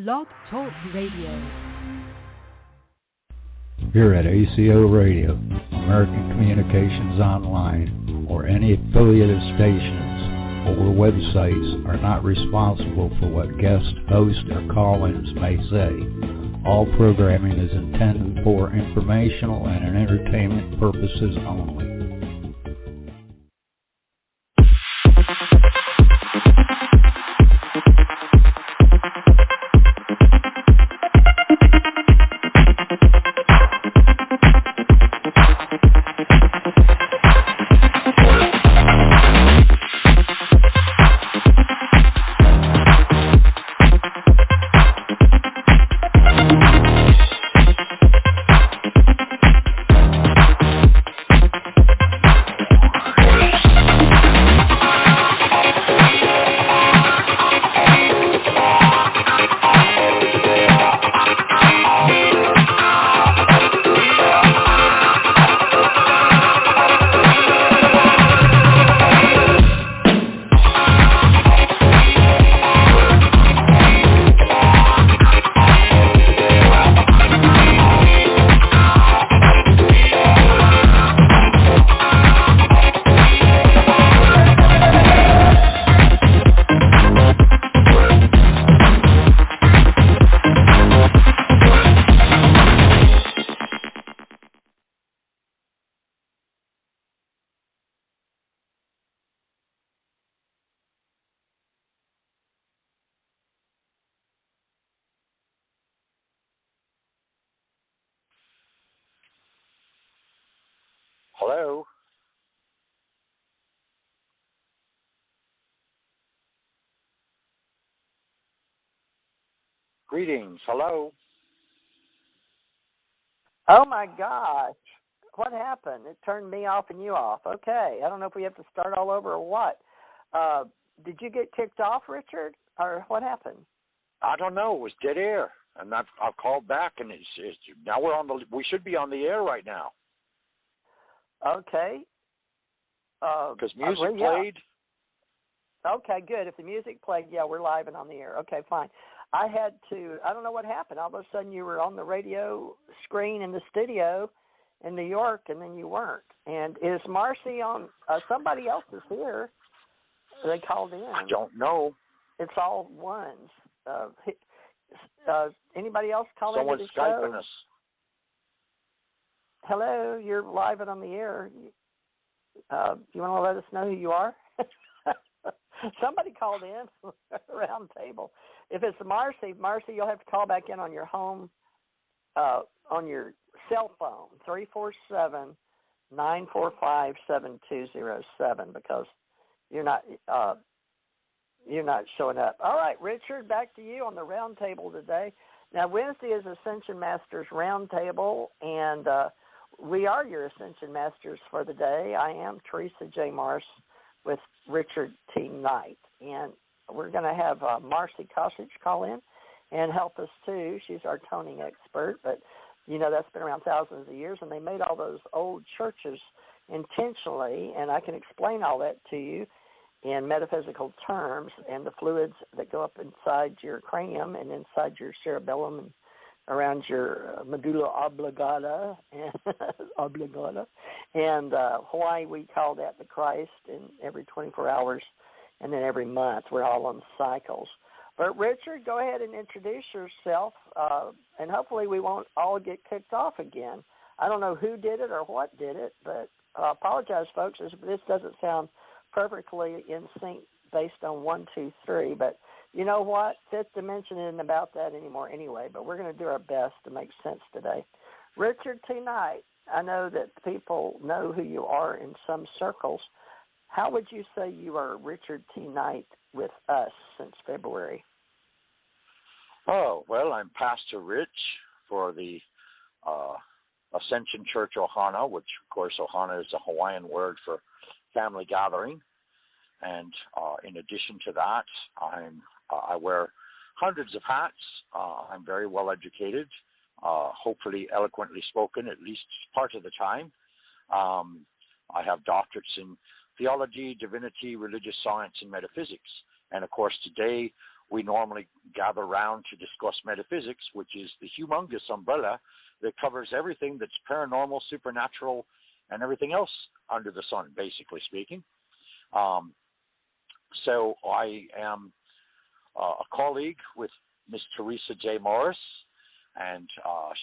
Blog Talk Radio. Here at ACO Radio, American Communications Online, or any affiliated stations or websites are not responsible for what guest hosts or call-ins may say. All programming is intended for informational and entertainment purposes only. Hello? Greetings. Hello? Oh, my gosh. What happened? It turned me off and you off. Okay. I don't know if we have to start all over or what. Did you get kicked off, Richard, or what happened? I don't know. It was dead air. And I've called back, and it's now we should be on the air right now. Okay. Because music played. Okay, good. If the music played, yeah, we're live and on the air. Okay, fine. I don't know what happened. All of a sudden you were on the radio screen in the studio in New York, and then you weren't. And is Marci on? Somebody else is here. They called in. I don't know. It's all ones. Anybody else calling Someone's into the show? Skyping us. Hello, you're live and on the air. You want to let us know who you are? Somebody called in round table. If it's Marci, you'll have to call back in on your home, on your cell phone, 347-945-7207, because you're not showing up. All right, Richard, back to you on the round table today. Now, Wednesday is Ascension Masters round table, and we are your Ascension Masters for the day. I am Theresa J. Mars with Richard T. Knight, and we're going to have Marci Kosich call in and help us too. She's our toning expert, but that's been around thousands of years, and they made all those old churches intentionally, and I can explain all that to you in metaphysical terms, and the fluids that go up inside your cranium and inside your cerebellum and around your medulla oblongata, and Hawaii, we call that the Christ, and every 24 hours, and then every month. We're all on cycles. But Richard, go ahead and introduce yourself, and hopefully we won't all get kicked off again. I don't know who did it or what did it, but I apologize, folks. This doesn't sound perfectly in sync based on 1, 2, 3, but you know what? Fifth Dimension isn't about that anymore anyway, but we're going to do our best to make sense today. Richard T. Knight, I know that people know who you are in some circles. How would you say you are Richard T. Knight with us since February? Oh, well, I'm Pastor Rich for the Ascension Church Ohana, which, of course, Ohana is a Hawaiian word for family gathering. And in addition to that, I wear hundreds of hats. I'm very well educated, hopefully eloquently spoken, at least part of the time. I have doctorates in theology, divinity, religious science, and metaphysics. And of course, today we normally gather around to discuss metaphysics, which is the humongous umbrella that covers everything that's paranormal, supernatural, and everything else under the sun, basically speaking. So I am a colleague with Miss Theresa J. Morris, and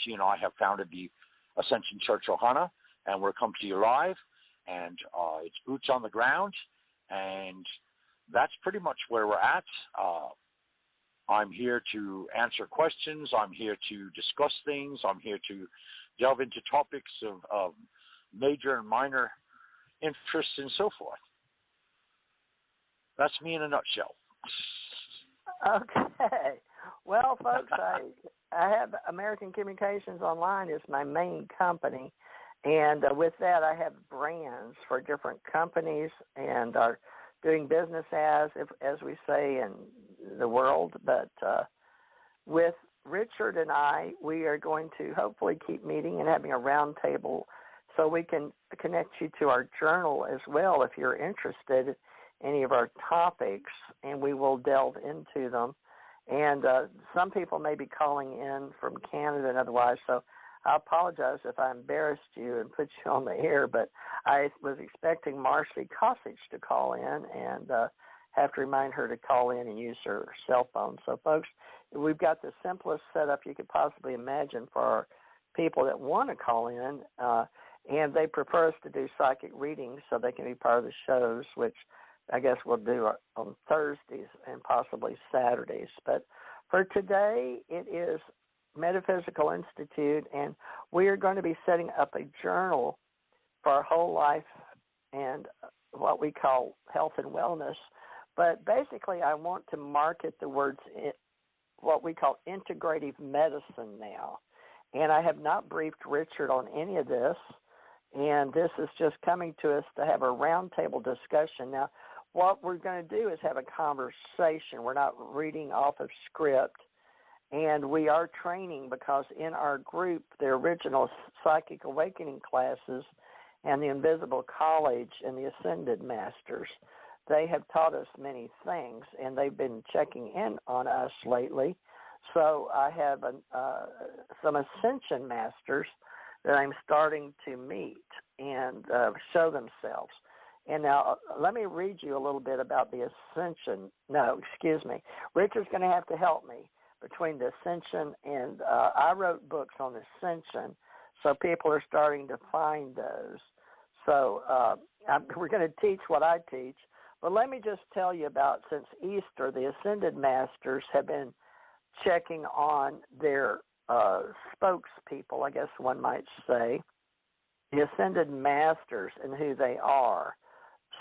she and I have founded the Ascension Church Ohana, and we're coming to you live, and it's boots on the ground, and that's pretty much where we're at. I'm here to answer questions. I'm here to discuss things. I'm here to delve into topics of major and minor interests and so forth. That's me in a nutshell. Okay. Well, folks, I have American Communications Online as my main company, and with that I have brands for different companies and are doing business as we say in the world. But with Richard and I, we are going to hopefully keep meeting and having a round table so we can connect you to our journal as well if you're interested in any of our topics, and we will delve into them. And some people may be calling in from Canada and otherwise, so I apologize if I embarrassed you and put you on the air, but I was expecting Marci Kosich to call in and have to remind her to call in and use her cell phone. So, folks, we've got the simplest setup you could possibly imagine for our people that want to call in, and they prefer us to do psychic readings so they can be part of the shows, which I guess we'll do on Thursdays and possibly Saturdays. But for today, it is Metaphysical Institute, and we are going to be setting up a journal for our whole life and what we call health and wellness. But basically, I want to market the words what we call integrative medicine now. And I have not briefed Richard on any of this, and this is just coming to us to have a roundtable discussion. Now, what we're going to do is have a conversation. We're not reading off of script, and we are training because in our group, the original Psychic Awakening classes and the Invisible College and the Ascended Masters, they have taught us many things, and they've been checking in on us lately. So I have some Ascension Masters that I'm starting to meet and show themselves. And now let me read you a little bit about the Ascension. No, excuse me. Richard's going to have to help me between the Ascension and I wrote books on Ascension, so people are starting to find those. So we're going to teach what I teach. But let me just tell you about, since Easter, the Ascended Masters have been checking on their spokespeople, I guess one might say, the Ascended Masters and who they are.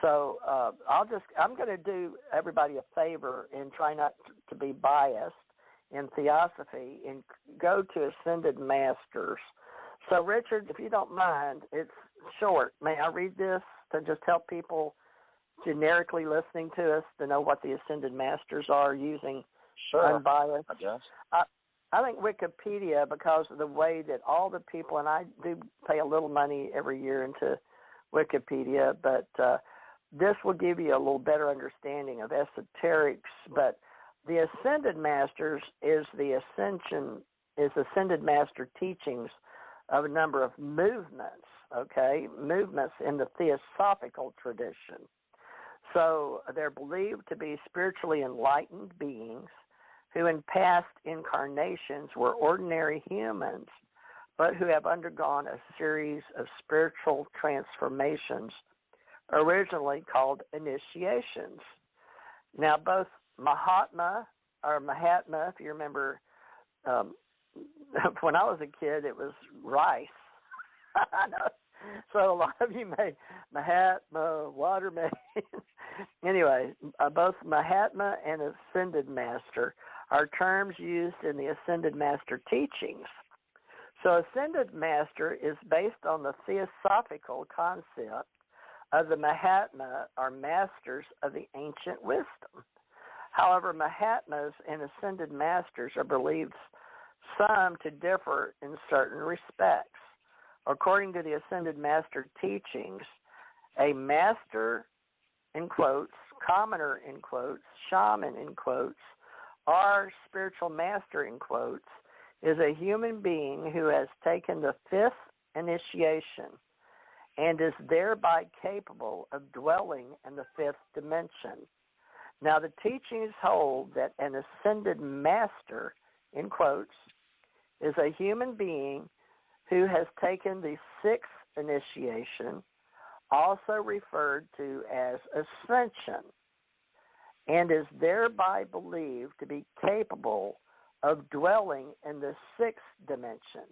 So I'm going to do everybody a favor and try not to be biased in Theosophy and go to Ascended Masters. So, Richard, if you don't mind, it's short. May I read this to just help people generically listening to us to know what the Ascended Masters are using unbiased? I guess. I think Wikipedia, because of the way that all the people, and I do pay a little money every year into Wikipedia, but this will give you a little better understanding of esoterics. But the Ascended Masters is Ascended Master teachings of a number of movements, movements in the Theosophical tradition. So they're believed to be spiritually enlightened beings who in past incarnations were ordinary humans, but who have undergone a series of spiritual transformations, originally called initiations. Now, both Mahatma, if you remember, when I was a kid, it was rice. I know. So a lot of you may, Mahatma, watermelon. Anyway, both Mahatma and Ascended Master are terms used in the Ascended Master teachings. So Ascended Master is based on the Theosophical concept of the Mahatma, are masters of the ancient wisdom. However, Mahatmas and Ascended Masters are believed some to differ in certain respects. According to the Ascended Master teachings, a master, in quotes, commoner, in quotes, shaman, in quotes, Our spiritual master, in quotes, is a human being who has taken the fifth initiation and is thereby capable of dwelling in the fifth dimension. Now, the teachings hold that an ascended master, in quotes, is a human being who has taken the sixth initiation, also referred to as ascension, and is thereby believed to be capable of dwelling in the sixth dimension.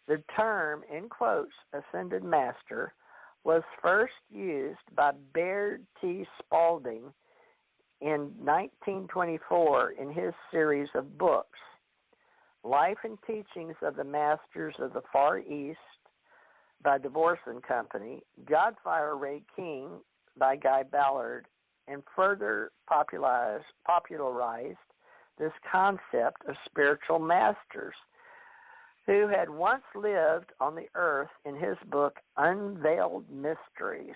The term, in quotes, ascended master, was first used by Baird T. Spalding in 1924 in his series of books, Life and Teachings of the Masters of the Far East by Divorce and Company, Godfire Ray King by Guy Ballard, and further popularized this concept of spiritual masters who had once lived on the earth in his book, Unveiled Mysteries.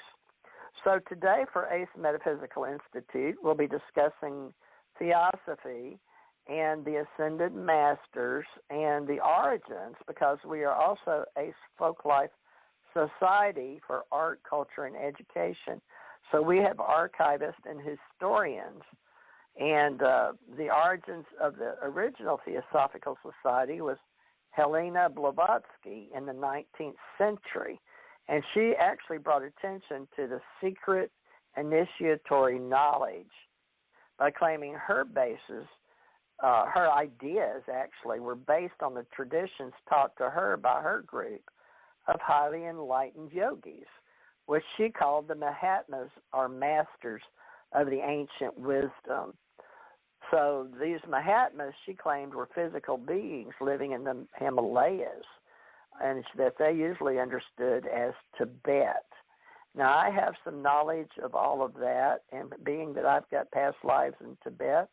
So today for ACE Metaphysical Institute, we'll be discussing Theosophy and the Ascended Masters and the origins, because we are also ACE Folklife Society for Art, Culture, and Education. So we have archivists and historians. And the origins of the original Theosophical Society was Helena Blavatsky in the 19th century. And she actually brought attention to the secret initiatory knowledge by claiming her basis, her ideas actually were based on the traditions taught to her by her group of highly enlightened yogis, which she called the Mahatmas, or masters of the ancient wisdom. So these Mahatmas, she claimed, were physical beings living in the Himalayas, and that they usually understood as Tibet. Now, I have some knowledge of all of that, and being that I've got past lives in Tibet,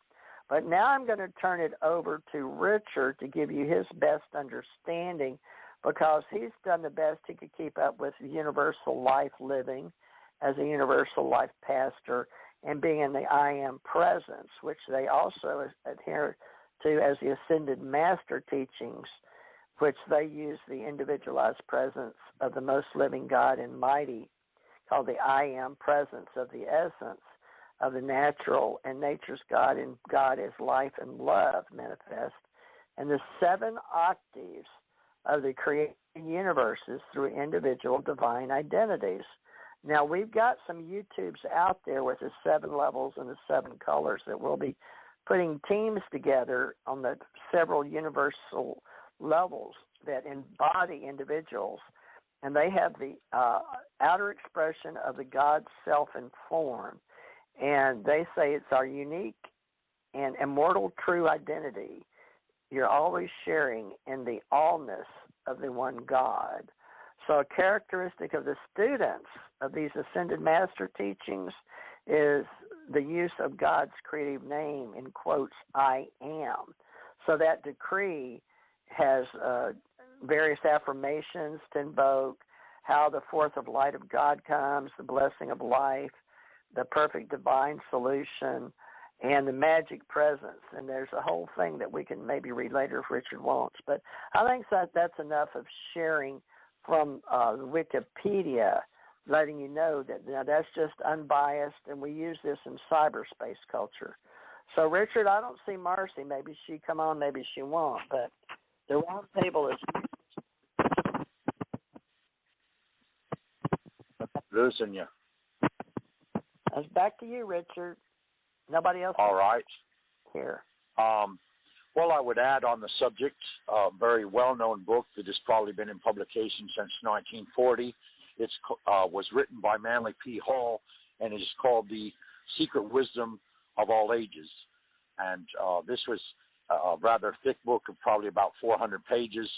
but now I'm going to turn it over to Richard to give you his best understanding, because he's done the best he could keep up with universal life living as a universal life pastor and being in the I Am presence, which they also adhere to as the Ascended Master teachings, which they use the individualized presence of the most living God and mighty, called the I Am presence of the essence of the natural and nature's God, and God as life and love manifest, and the 7 octaves of the created universes through individual divine identities. Now, we've got some YouTubes out there with the 7 levels and the 7 colors that we'll be putting teams together on the several universal levels that embody individuals, and they have the outer expression of the God self in form, and they say it's our unique and immortal true identity. You're always sharing in the allness of the one God. So a characteristic of the students of these Ascended Master teachings is the use of God's creative name, in quotes, I am. So that decree has various affirmations to invoke, how the forth of light of God comes, the blessing of life, the perfect divine solution, and the magic presence. And there's a whole thing that we can maybe read later if Richard wants. But I think that's enough of sharing from Wikipedia, letting you know that that's just unbiased, and we use this in cyberspace culture. So, Richard, I don't see Marci. Maybe she come on, maybe she won't. But the round table is losing you. It's back to you, Richard. Nobody else. All right. Here. Well, I would add on the subject, a very well-known book that has probably been in publication since 1940. It was written by Manly P. Hall, and it is called The Secret Wisdom of All Ages. And this was a rather thick book of probably about 400 pages.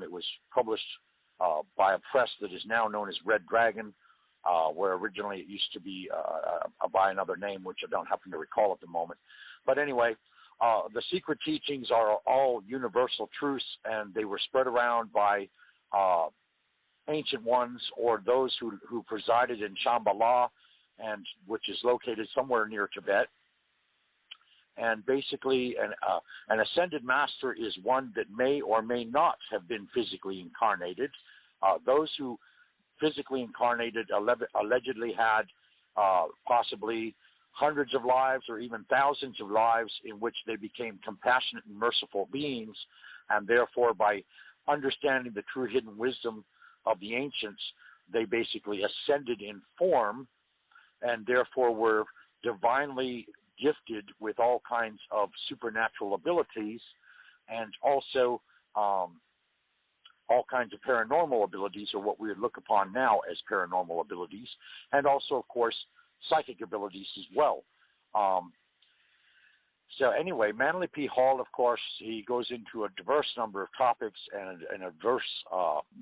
It was published by a press that is now known as Red Dragon, where originally it used to be by another name, which I don't happen to recall at the moment. But anyway, the secret teachings are all universal truths, and they were spread around by ancient ones, or those who presided in Shambhala, and which is located somewhere near Tibet. And basically, an ascended master is one that may or may not have been physically incarnated. Those who physically incarnated allegedly had possibly hundreds of lives or even thousands of lives in which they became compassionate and merciful beings, and therefore by understanding the true hidden wisdom of the ancients, they basically ascended in form and therefore were divinely gifted with all kinds of supernatural abilities and also all kinds of paranormal abilities, or what we would look upon now as paranormal abilities, and also, of course, psychic abilities as well. So anyway, Manly P. Hall, of course, he goes into a diverse number of topics and a diverse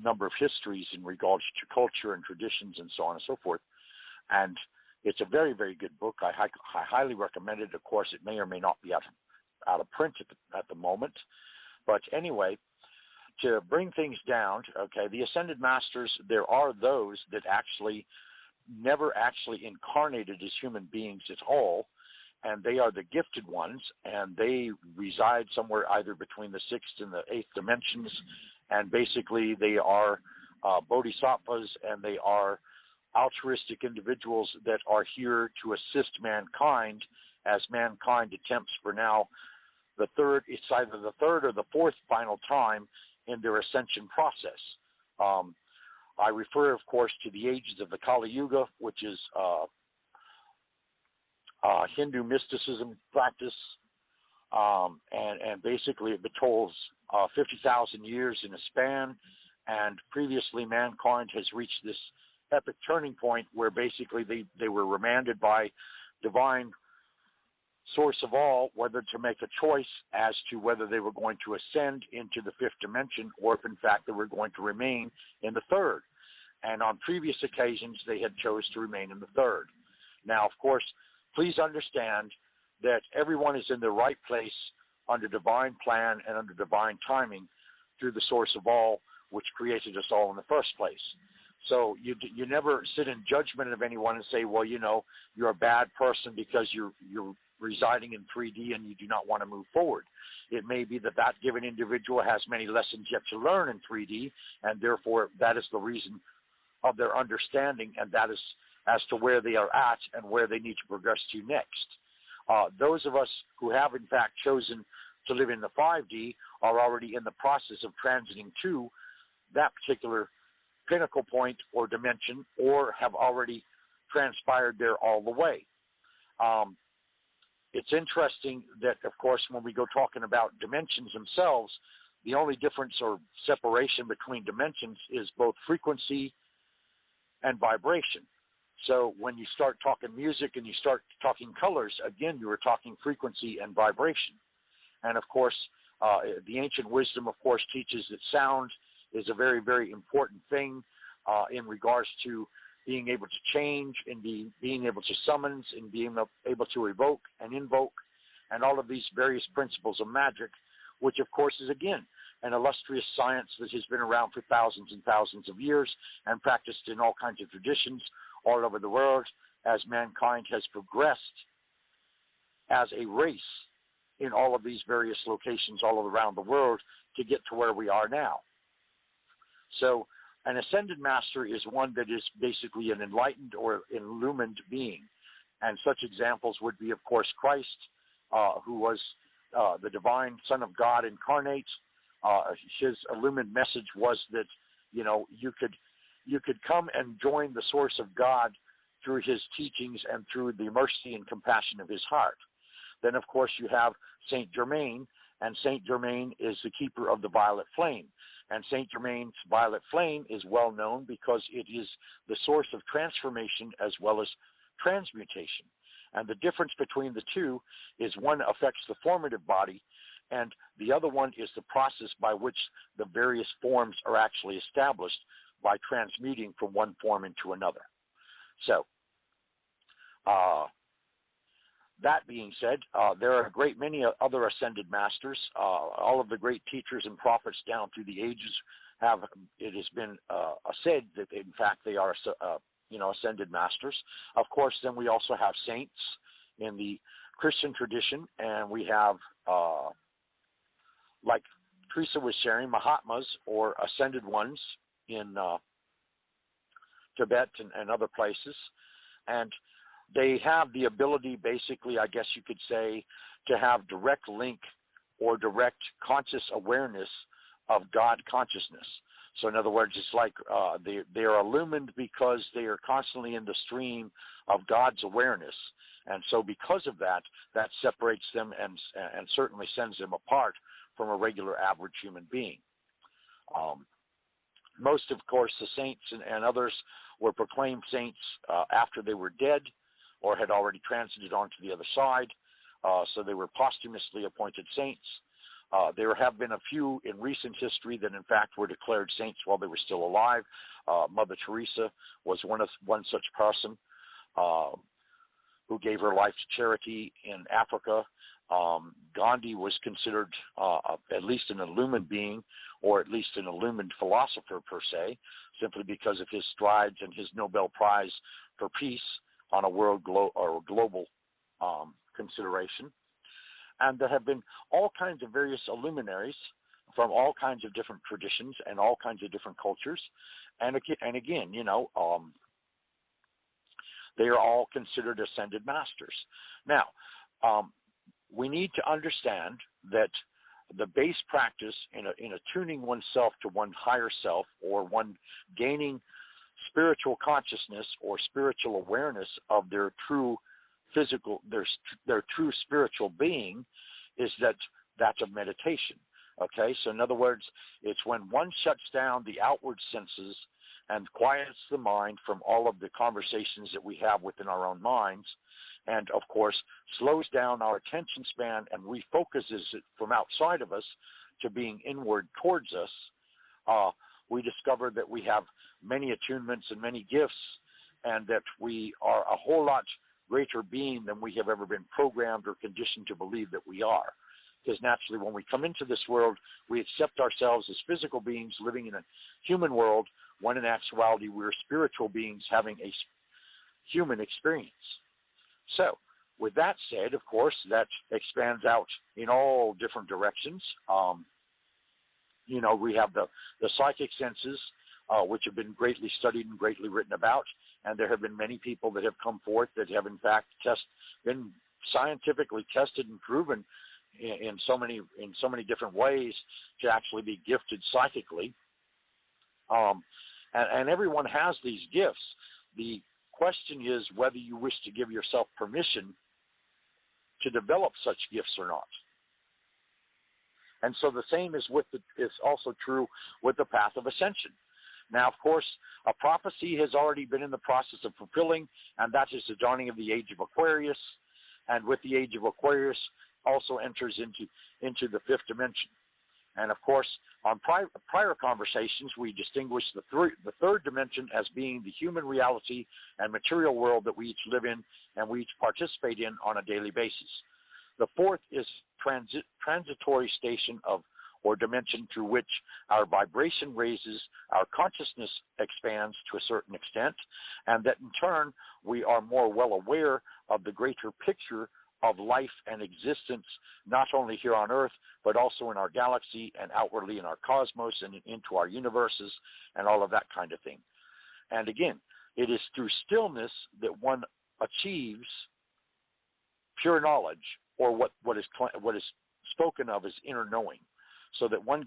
number of histories in regards to culture and traditions and so on and so forth. And it's a very, very good book. I highly recommend it. Of course, it may or may not be out of print at the moment. But anyway, to bring things down, okay, the Ascended Masters, there are those that actually never actually incarnated as human beings at all, and they are the gifted ones, and they reside somewhere either between the 6th and the 8th dimensions, and basically they are bodhisattvas, and they are altruistic individuals that are here to assist mankind as mankind attempts for now it's either the third or the fourth final time in their ascension process. I refer, of course, to the ages of the Kali Yuga, which is Hindu mysticism practice, and basically it betolls 50,000 years in a span, and previously mankind has reached this epic turning point where basically they were remanded by divine source of all whether to make a choice as to whether they were going to ascend into the 5th dimension or if in fact they were going to remain in the 3rd. And on previous occasions they had chose to remain in the 3rd. Now, of course, please understand that everyone is in the right place under divine plan and under divine timing through the source of all, which created us all in the first place. So you never sit in judgment of anyone and say, well, you're a bad person because you're residing in 3D and you do not want to move forward. It may be that given individual has many lessons yet to learn in 3D, and therefore that is the reason of their understanding, and that is as to where they are at and where they need to progress to next. Those of us who have in fact chosen to live in the 5D are already in the process of transiting to that particular pinnacle point or dimension, or have already transpired there all the way. It's interesting that, of course, when we go talking about dimensions themselves, the only difference or separation between dimensions is both frequency and vibration. So when you start talking music and you start talking colors, again, you are talking frequency and vibration. And, of course, the ancient wisdom, of course, teaches that sound is a very, very important thing in regards to being able to change and being able to summons and being able to evoke and invoke, and all of these various principles of magic, which, of course, is, again, an illustrious science that has been around for thousands and thousands of years and practiced in all kinds of traditions all over the world as mankind has progressed as a race in all of these various locations all around the world to get to where we are now. So an ascended master is one that is basically an enlightened or illumined being. And such examples would be, of course, Christ, who was the divine Son of God incarnate. His illumined message was that, you could come and join the source of God through his teachings and through the mercy and compassion of his heart. Then, of course, you have Saint Germain, and Saint Germain is the keeper of the violet flame. And Saint Germain's violet flame is well known because it is the source of transformation as well as transmutation. And the difference between the two is one affects the formative body, and the other one is the process by which the various forms are actually established by transmuting from one form into another. So, that being said, there are a great many other ascended masters. All of the great teachers and prophets down through the ages it has been said that in fact they are, ascended masters. Of course, then we also have saints in the Christian tradition, and we have, like Theresa was sharing, Mahatmas or ascended ones in Tibet and other places. And they have the ability, basically, I guess you could say, to have direct link or direct conscious awareness of God consciousness. So in other words, it's like they are illumined because they are constantly in the stream of God's awareness. And so because of that, that separates them and certainly sends them apart from a regular average human being. Most, of course, the saints and others were proclaimed saints after they were dead or had already transited onto the other side. So they were posthumously appointed saints. There have been a few in recent history that, in fact, were declared saints while they were still alive. Mother Theresa was one such person who gave her life to charity in Africa. Gandhi was considered at least an illumined being, or at least an illumined philosopher per se, simply because of his strides and his Nobel Prize for Peace on a global consideration. And there have been all kinds of various illuminaries from all kinds of different traditions and all kinds of different cultures. And again, they are all considered ascended masters. Now, we need to understand that the base practice in attuning oneself to one higher self, or one gaining spiritual consciousness or spiritual awareness of their true physical, their true spiritual being, is that's of meditation. Okay, so in other words, it's when one shuts down the outward senses and quiets the mind from all of the conversations that we have within our own minds, and of course slows down our attention span and refocuses it from outside of us to being inward towards us, we discover that we have many attunements and many gifts, and that we are a whole lot greater being than we have ever been programmed or conditioned to believe that we are. Because naturally, when we come into this world, we accept ourselves as physical beings living in a human world, when in actuality we're spiritual beings having a human experience. So, with that said, of course, that expands out in all different directions. We have the psychic senses, which have been greatly studied and greatly written about, and there have been many people that have come forth that have, in fact, been scientifically tested and proven in so many different ways to actually be gifted psychically. And everyone has these gifts. The question is whether you wish to give yourself permission to develop such gifts or not. And so the same is also true with the path of ascension. Now, of course, a prophecy has already been in the process of fulfilling, and that is the dawning of the age of Aquarius. And with the age of Aquarius also enters into the fifth dimension. And of course, on prior conversations, we distinguished the third dimension as being the human reality and material world that we each live in and we each participate in on a daily basis. The fourth is transitory station or dimension through which our vibration raises, our consciousness expands to a certain extent, and that in turn we are more well aware of the greater picture of life and existence, not only here on Earth, but also in our galaxy and outwardly in our cosmos and into our universes and all of that kind of thing. And again, it is through stillness that one achieves pure knowledge, or what is spoken of as inner knowing, so that one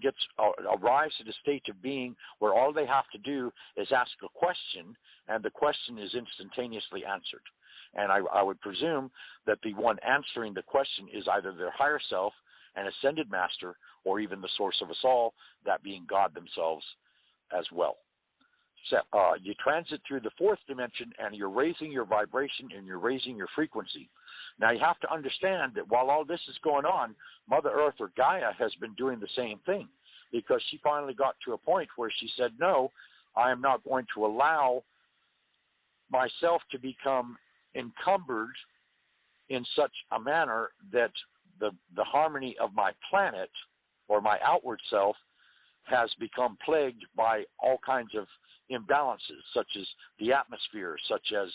arrives at a state of being where all they have to do is ask a question, and the question is instantaneously answered. And I would presume that the one answering the question is either their higher self, an ascended master, or even the source of us all, that being God themselves as well. So you transit through the fourth dimension, and you're raising your vibration and you're raising your frequency. Now, you have to understand that while all this is going on, Mother Earth, or Gaia, has been doing the same thing, because she finally got to a point where she said, no, I am not going to allow myself to become encumbered in such a manner that the harmony of my planet, or my outward self, has become plagued by all kinds of imbalances, such as the atmosphere, such as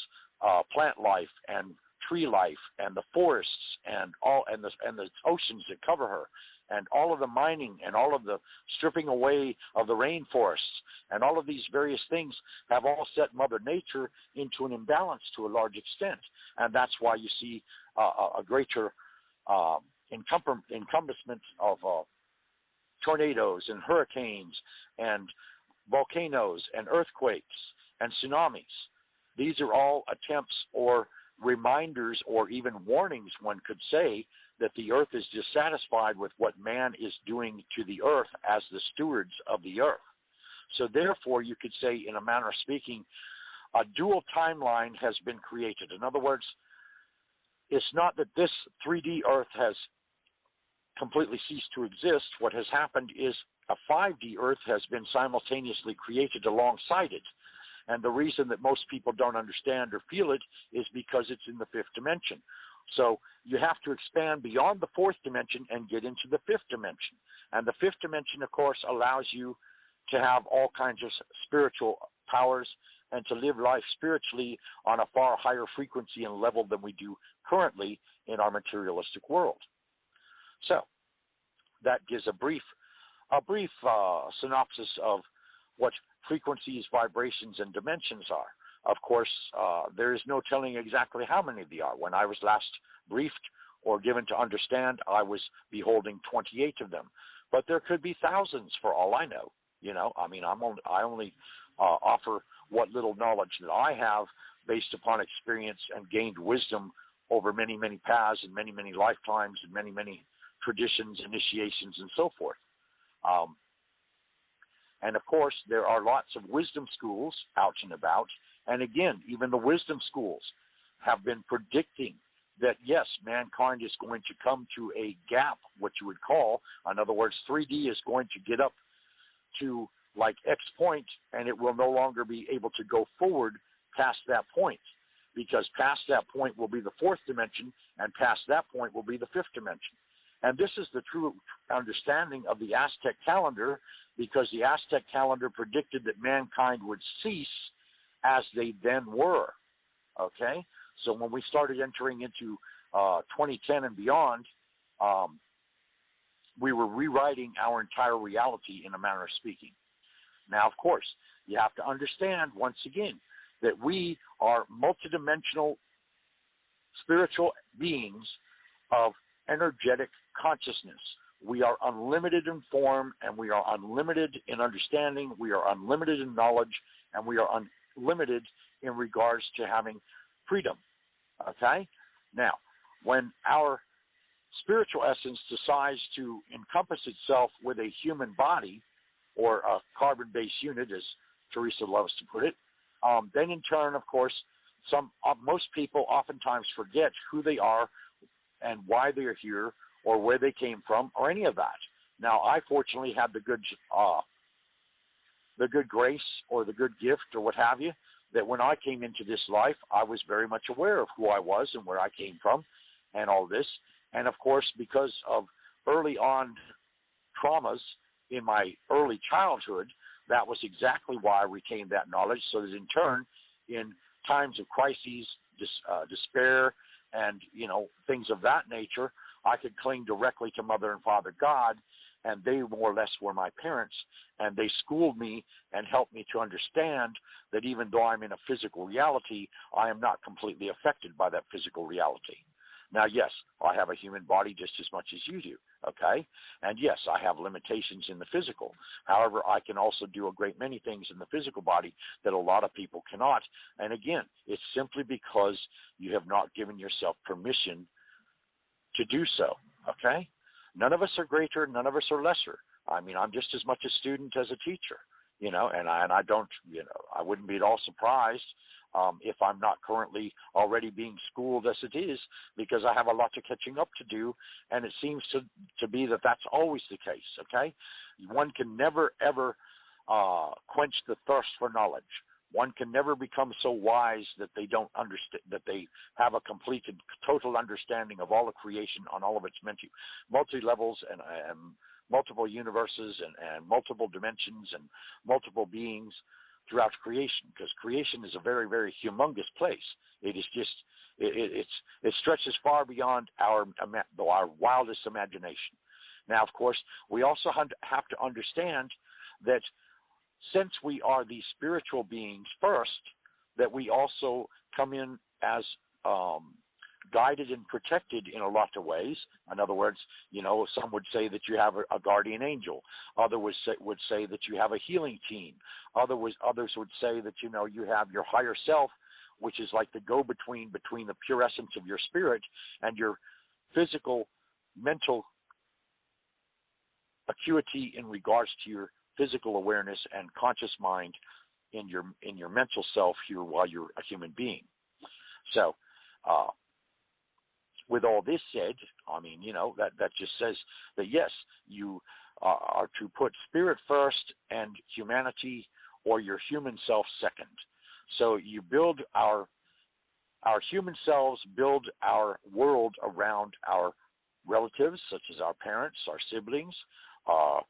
plant life and tree life and the forests and the oceans that cover her, and all of the mining and all of the stripping away of the rainforests, and all of these various things have all set Mother Nature into an imbalance to a large extent. And that's why you see a greater encompassment of tornadoes and hurricanes and volcanoes and earthquakes and tsunamis. These are all attempts or reminders or even warnings, one could say, that the earth is dissatisfied with what man is doing to the earth as the stewards of the earth. So therefore, you could say, in a manner of speaking, a dual timeline has been created. In other words, it's not that this 3D earth has completely ceased to exist. What has happened is a 5D earth has been simultaneously created alongside it. And the reason that most people don't understand or feel it is because it's in the fifth dimension. So you have to expand beyond the fourth dimension and get into the fifth dimension. And the fifth dimension, of course, allows you to have all kinds of spiritual powers and to live life spiritually on a far higher frequency and level than we do currently in our materialistic world. So that gives a brief synopsis of what frequencies, vibrations, and dimensions are. Of course, there is no telling exactly how many they are. When I was last briefed or given to understand, I was beholding 28 of them. But there could be thousands for all I know. You know, I mean, I only offer what little knowledge that I have based upon experience and gained wisdom over many, many paths and many, many lifetimes and many, many traditions, initiations, and so forth. And of course, there are lots of wisdom schools out and about. And again, even the wisdom schools have been predicting that, yes, mankind is going to come to a gap, what you would call. In other words, 3D is going to get up to like X point, and it will no longer be able to go forward past that point, because past that point will be the fourth dimension, and past that point will be the fifth dimension. And this is the true understanding of the Aztec calendar, because the Aztec calendar predicted that mankind would cease as they then were. Okay? So when we started entering into 2010 and beyond, we were rewriting our entire reality in a manner of speaking. Now, of course, you have to understand, once again, that we are multidimensional spiritual beings of energetic consciousness. We are unlimited in form, and we are unlimited in understanding, we are unlimited in knowledge, and we are unlimited in regards to having freedom. Okay? Now, when our spiritual essence decides to encompass itself with a human body, or a carbon-based unit, as Theresa loves to put it, then in turn, of course, most people oftentimes forget who they are and why they are here, or where they came from, or any of that. Now, I fortunately had the good grace or the good gift or what have you, that when I came into this life, I was very much aware of who I was and where I came from and all this. And, of course, because of early on traumas in my early childhood, that was exactly why I retained that knowledge, so that in turn, in times of crises, despair, and, you know, things of that nature, I could cling directly to Mother and Father God, and they more or less were my parents, and they schooled me and helped me to understand that even though I'm in a physical reality, I am not completely affected by that physical reality. Now, yes, I have a human body just as much as you do, okay? And yes, I have limitations in the physical. However, I can also do a great many things in the physical body that a lot of people cannot. And again, it's simply because you have not given yourself permission to do so, okay? None of us are greater, none of us are lesser. I mean, I'm just as much a student as a teacher, you know, and I don't, you know, I wouldn't be at all surprised if I'm not currently already being schooled as it is, because I have a lot of catching up to do, and it seems to be that that's always the case, okay? One can never, ever quench the thirst for knowledge. One can never become so wise that they don't understand, that they have a complete and total understanding of all of creation on all of its multi-levels and multiple universes and multiple dimensions and multiple beings. throughout creation, because creation is a very, very humongous place. It is just, it stretches far beyond our wildest imagination. Now, of course, we also have to understand that since we are these spiritual beings first, that we also come in as guided and protected in a lot of ways. In other words, some would say that you have a guardian angel. Others would say that you have a healing team. Others would say that, you have your higher self, which is like the go-between between the pure essence of your spirit and your physical, mental acuity in regards to your physical awareness and conscious mind in your mental self here while you're a human being. So, with all this said, that just says that yes, you are to put spirit first and humanity or your human self second. So you build our human selves, build our world around our relatives, such as our parents, our siblings, our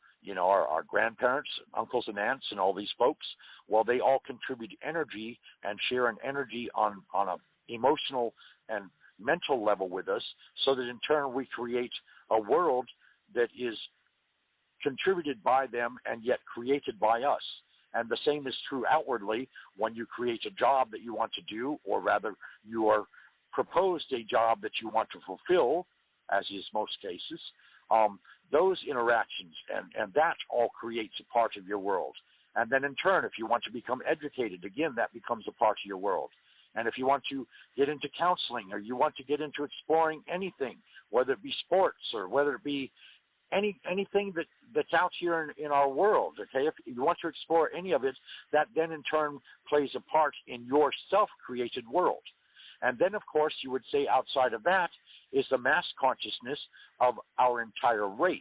grandparents, uncles and aunts, and all these folks. Well, they all contribute energy and share an energy on an emotional and mental level with us, so that in turn we create a world that is contributed by them and yet created by us. And the same is true outwardly when you create a job that you want to do, or rather you are proposed a job that you want to fulfill, as is most cases. Those interactions and that all creates a part of your world. And then in turn, if you want to become educated, again, that becomes a part of your world. And if you want to get into counseling, or you want to get into exploring anything, whether it be sports or whether it be anything that's out here in our world, okay? If you want to explore any of it, that then in turn plays a part in your self-created world. And then, of course, you would say outside of that is the mass consciousness of our entire race.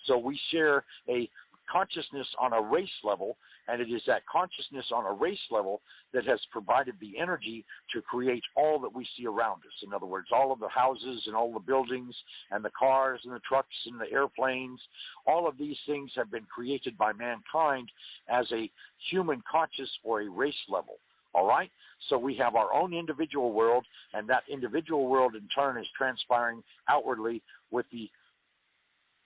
So we share a consciousness on a race level, and it is that consciousness on a race level that has provided the energy to create all that we see around us. In other words, all of the houses and all the buildings and the cars and the trucks and the airplanes, all of these things have been created by mankind as a human conscious or a race level. All right? So we have our own individual world, and that individual world in turn is transpiring outwardly with the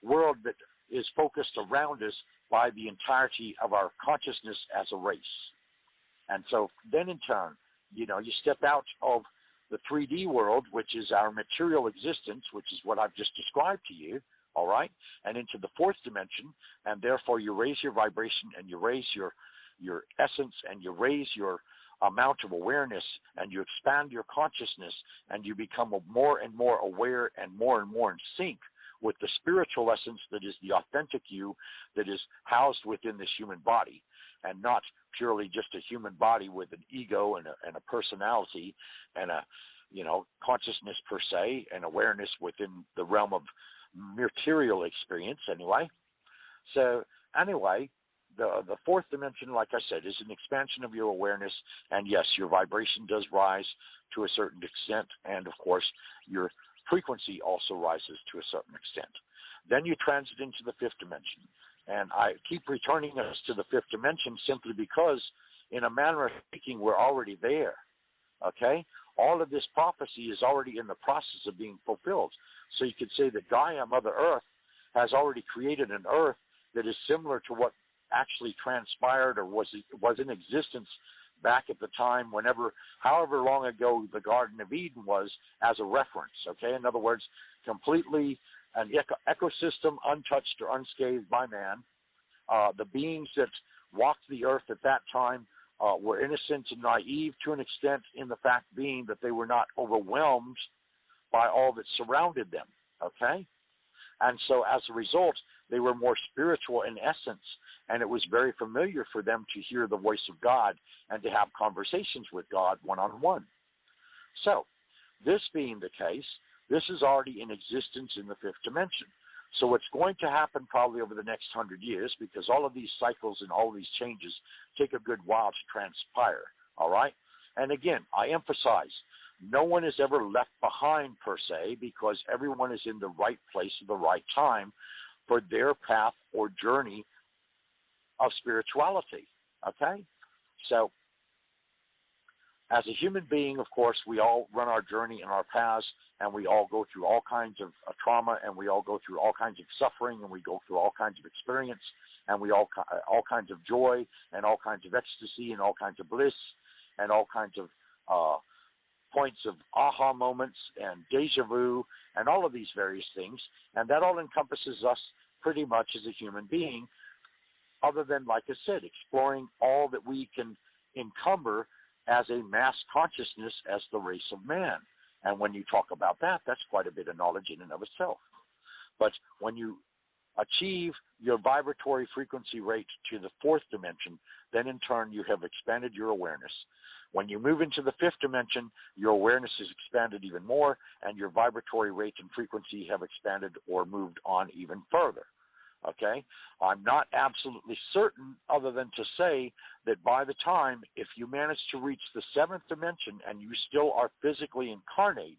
world that is focused around us by the entirety of our consciousness as a race. And so then in turn, you step out of the 3D world, which is our material existence, which is what I've just described to you, all right, and into the fourth dimension, and therefore you raise your vibration and you raise your essence and you raise your amount of awareness and you expand your consciousness and you become more and more aware and more in sync with the spiritual essence that is the authentic you that is housed within this human body, and not purely just a human body with an ego and a personality and a consciousness per se and awareness within the realm of material experience anyway. So anyway, the fourth dimension, like I said, is an expansion of your awareness, and yes, your vibration does rise to a certain extent, and of course your frequency also rises to a certain extent. Then you transit into the fifth dimension. And I keep returning us to the fifth dimension simply because, in a manner of speaking, we're already there. Okay? All of this prophecy is already in the process of being fulfilled. So you could say that Gaia, Mother Earth, has already created an Earth that is similar to what actually transpired or was in existence back at the time, however long ago the Garden of Eden was, as a reference, okay? In other words, completely an ecosystem untouched or unscathed by man. The beings that walked the earth at that time were innocent and naive to an extent, in the fact being that they were not overwhelmed by all that surrounded them, okay? And so as a result, they were more spiritual in essence, and it was very familiar for them to hear the voice of God and to have conversations with God one-on-one. So, this being the case, this is already in existence in the fifth dimension. So what's going to happen probably over the next 100 years, because all of these cycles and all of these changes take a good while to transpire, all right? And again, I emphasize, no one is ever left behind per se, because everyone is in the right place at the right time for their path or journey of spirituality, okay? So, as a human being, of course, we all run our journey in our paths, and we all go through all kinds of trauma, and we all go through all kinds of suffering, and we go through all kinds of experience, and we all kinds of joy, and all kinds of ecstasy, and all kinds of bliss, and all kinds of points of aha moments, and deja vu, and all of these various things, and that all encompasses us pretty much as a human being, other than, like I said, exploring all that we can encumber as a mass consciousness as the race of man. And when you talk about that, that's quite a bit of knowledge in and of itself. But when you achieve your vibratory frequency rate to the fourth dimension, then in turn you have expanded your awareness. When you move into the fifth dimension, your awareness is expanded even more, and your vibratory rate and frequency have expanded or moved on even further. Okay? I'm not absolutely certain, other than to say that by the time, if you manage to reach the seventh dimension and you still are physically incarnate,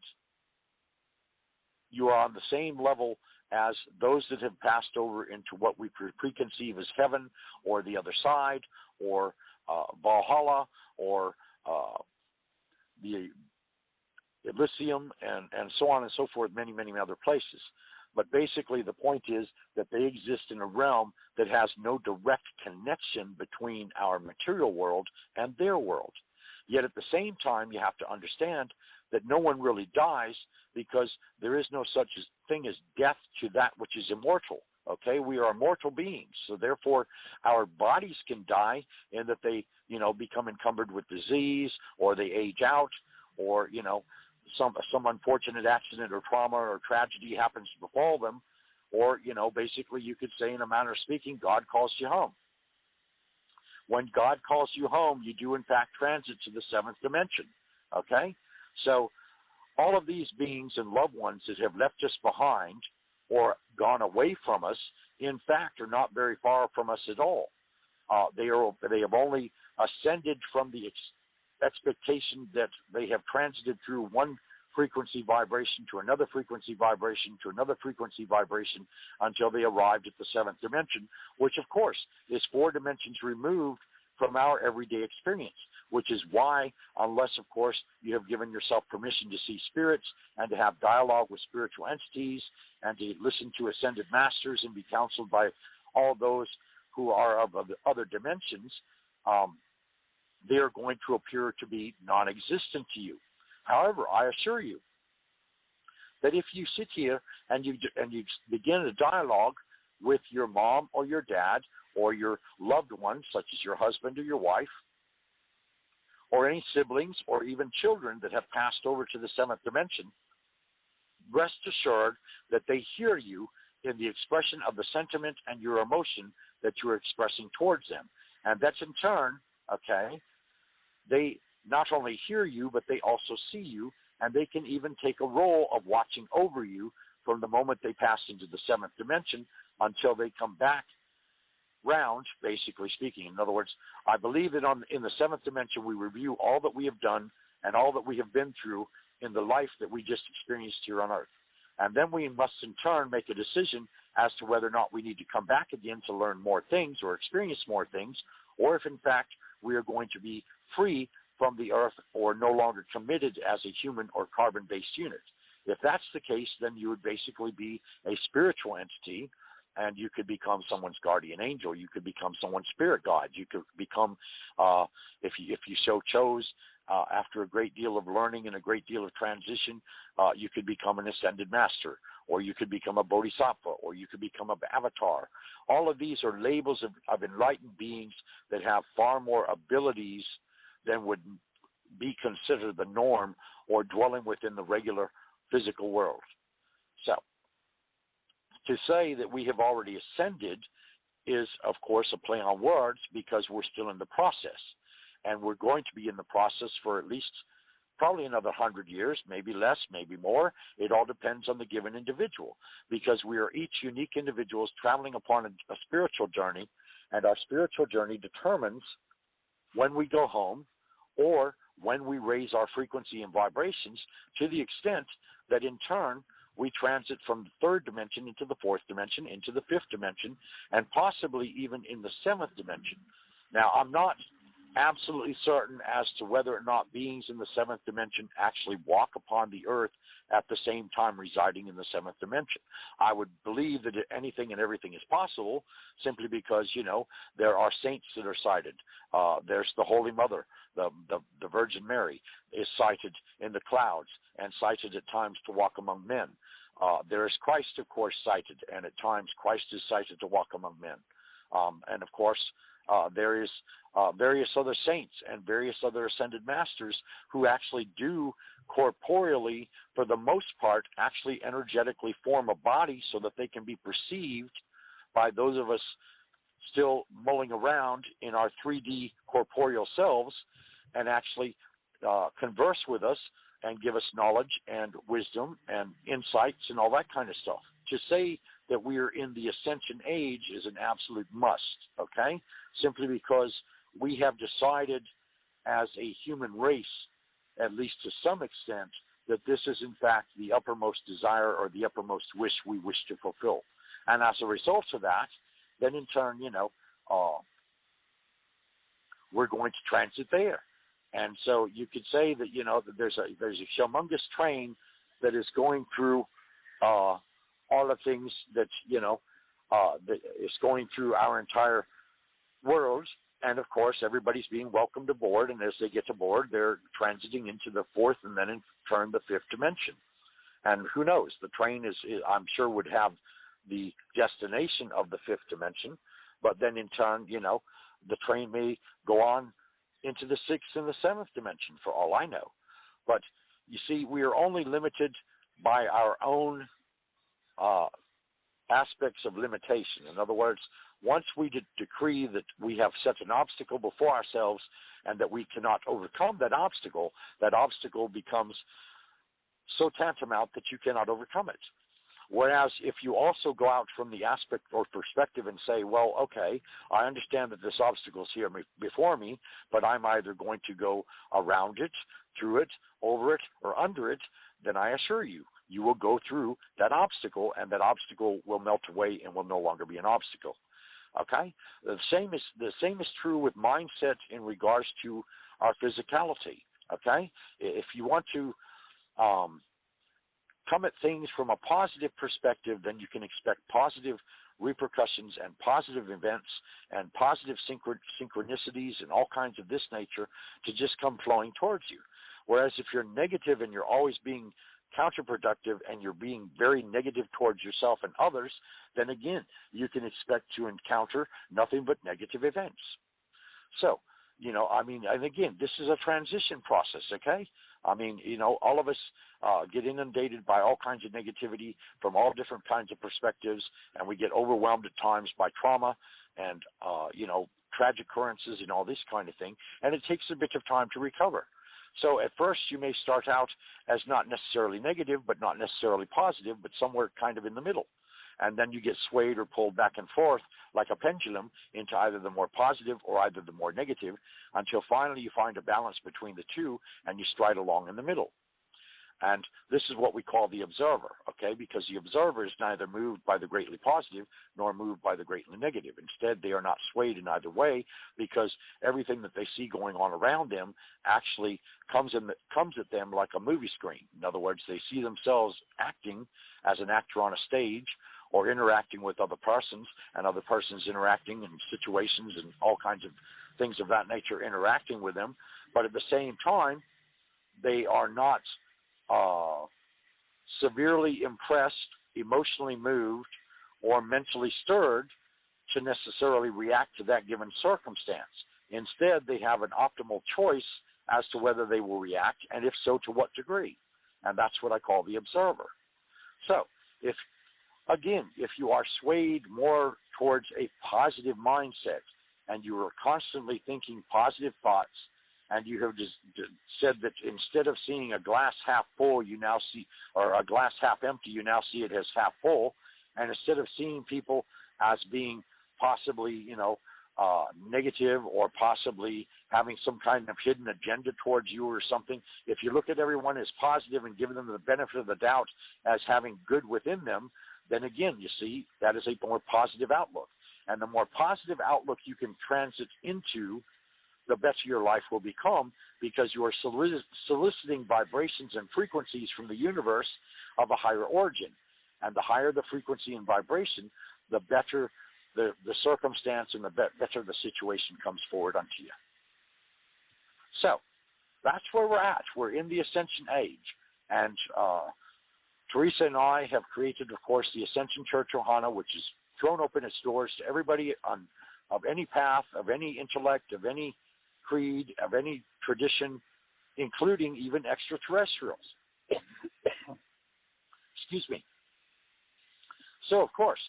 you are on the same level as those that have passed over into what we preconceive as heaven, or the other side, or Valhalla, or the Elysium, and so on and so forth, many, many other places. But basically the point is that they exist in a realm that has no direct connection between our material world and their world. Yet at the same time, you have to understand that no one really dies, because there is no such thing as death to that which is immortal. Okay, we are mortal beings, so therefore our bodies can die in that they, become encumbered with disease, or they age out, or, some unfortunate accident or trauma or tragedy happens to befall them, or, basically you could say, in a manner of speaking, God calls you home. When God calls you home, you do in fact transit to the seventh dimension, okay? So all of these beings and loved ones that have left us behind or gone away from us, in fact, are not very far from us at all. They have only ascended from the expectation that they have transited through one frequency vibration to another frequency vibration to another frequency vibration until they arrived at the seventh dimension, which of course is 4 dimensions removed from our everyday experience, which is why, unless of course you have given yourself permission to see spirits and to have dialogue with spiritual entities and to listen to ascended masters and be counseled by all those who are of other dimensions, they are going to appear to be non-existent to you. However, I assure you that if you sit here and you begin a dialogue with your mom or your dad or your loved ones, such as your husband or your wife, or any siblings or even children that have passed over to the seventh dimension, rest assured that they hear you in the expression of the sentiment and your emotion that you're expressing towards them. And that's in turn, okay, they not only hear you, but they also see you, and they can even take a role of watching over you from the moment they pass into the seventh dimension until they come back round, basically speaking. In other words, I believe that in the seventh dimension we review all that we have done and all that we have been through in the life that we just experienced here on Earth. And then we must in turn make a decision as to whether or not we need to come back again to learn more things or experience more things, or if in fact we are going to be free from the Earth or no longer committed as a human or carbon-based unit. If that's the case, then you would basically be a spiritual entity, and you could become someone's guardian angel. You could become someone's spirit guide. You could become, if you so chose, after a great deal of learning and a great deal of transition, you could become an ascended master, or you could become a bodhisattva, or you could become an avatar. All of these are labels of enlightened beings that have far more abilities than would be considered the norm or dwelling within the regular physical world. So, to say that we have already ascended is, of course, a play on words, because we're still in the process. And we're going to be in the process for at least probably another 100 years, maybe less, maybe more. It all depends on the given individual, because we are each unique individuals traveling upon a spiritual journey, and our spiritual journey determines when we go home or when we raise our frequency and vibrations, to the extent that in turn we transit from the third dimension into the fourth dimension, into the fifth dimension, and possibly even in the seventh dimension. Now, I'm not absolutely certain as to whether or not beings in the seventh dimension actually walk upon the earth at the same time residing in the seventh dimension. I would believe that anything and everything is possible simply because, there are saints that are sighted. There's the Holy Mother, the Virgin Mary is sighted in the clouds and sighted at times to walk among men. There is Christ, of course, sighted, and at times Christ is sighted to walk among men. And, of course, there is various other saints and various other ascended masters who actually do corporeally, for the most part, actually energetically form a body so that they can be perceived by those of us still mulling around in our 3D corporeal selves and actually converse with us and give us knowledge and wisdom and insights and all that kind of stuff. To say that we are in the Ascension age is an absolute must, okay? Simply because we have decided as a human race, at least to some extent, that this is in fact the uppermost desire or the uppermost wish we wish to fulfill. And as a result of that, then in turn, we're going to transit there. And so you could say that, that there's a humongous train that is going through all the things that, that is going through our entire world. And, of course, everybody's being welcomed aboard. And as they get aboard, they're transiting into the fourth and then in turn the fifth dimension. And who knows? The train I'm sure, would have the destination of the fifth dimension. But then in turn, the train may go on into the sixth and the seventh dimension for all I know. But you see, we are only limited by our own aspects of limitation. In other words, once we decree that we have set an obstacle before ourselves and that we cannot overcome that obstacle becomes so tantamount that you cannot overcome it. Whereas if you also go out from the aspect or perspective and say, well, okay, I understand that this obstacle is here before me, but I'm either going to go around it, through it, over it, or under it, then I assure you, you will go through that obstacle, and that obstacle will melt away and will no longer be an obstacle. Okay? The same is true with mindset in regards to our physicality. Okay? If you want to come at things from a positive perspective, then you can expect positive repercussions and positive events and positive synchronicities and all kinds of this nature to just come flowing towards you. Whereas if you're negative and you're always being counterproductive and you're being very negative towards yourself and others, then again, you can expect to encounter nothing but negative events. So, and again, this is a transition process, okay? All of us get inundated by all kinds of negativity from all different kinds of perspectives, and we get overwhelmed at times by trauma and, tragic occurrences and all this kind of thing, and it takes a bit of time to recover. So at first you may start out as not necessarily negative, but not necessarily positive, but somewhere kind of in the middle. And then you get swayed or pulled back and forth like a pendulum into either the more positive or either the more negative, until finally you find a balance between the two and you stride along in the middle. And this is what we call the observer, okay? Because the observer is neither moved by the greatly positive nor moved by the greatly negative. Instead, they are not swayed in either way, because everything that they see going on around them actually comes at them like a movie screen. In other words, they see themselves acting as an actor on a stage, or interacting with other persons, and other persons interacting in situations and all kinds of things of that nature, interacting with them. But at the same time, they are not severely impressed, emotionally moved, or mentally stirred to necessarily react to that given circumstance. Instead, they have an optimal choice as to whether they will react, and if so, to what degree. And that's what I call the observer. So, if you are swayed more towards a positive mindset, and you are constantly thinking positive thoughts, and you have just said that instead of seeing a glass half full, you now see, or a glass half empty, you now see it as half full, and instead of seeing people as being possibly, negative or possibly having some kind of hidden agenda towards you or something, if you look at everyone as positive and give them the benefit of the doubt as having good within them, then again, you see, that is a more positive outlook. And the more positive outlook you can transit into, the better your life will become, because you are soliciting vibrations and frequencies from the universe of a higher origin. And the higher the frequency and vibration, the better the circumstance and the better the situation comes forward unto you. So that's where we're at. We're in the Ascension age. And Theresa and I have created, of course, the Ascension Church Ohana, which has thrown open its doors to everybody of any path, of any intellect, of any creed, of any tradition, including even extraterrestrials. Excuse me. So, of course,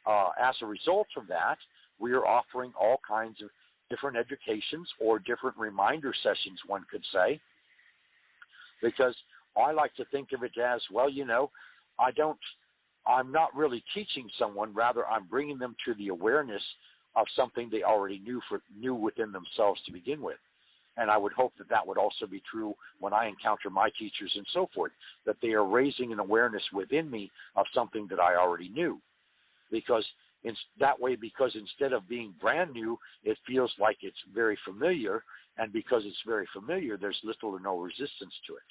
as a result of that, we are offering all kinds of different educations or different reminder sessions, one could say, because I like to think of it as, well, you know, I'm not really teaching someone, rather I'm bringing them to the awareness of something they already knew within themselves to begin with. And I would hope that that would also be true when I encounter my teachers and so forth, that they are raising an awareness within me of something that I already knew. Because instead of being brand new, it feels like it's very familiar, and because it's very familiar, there's little or no resistance to it.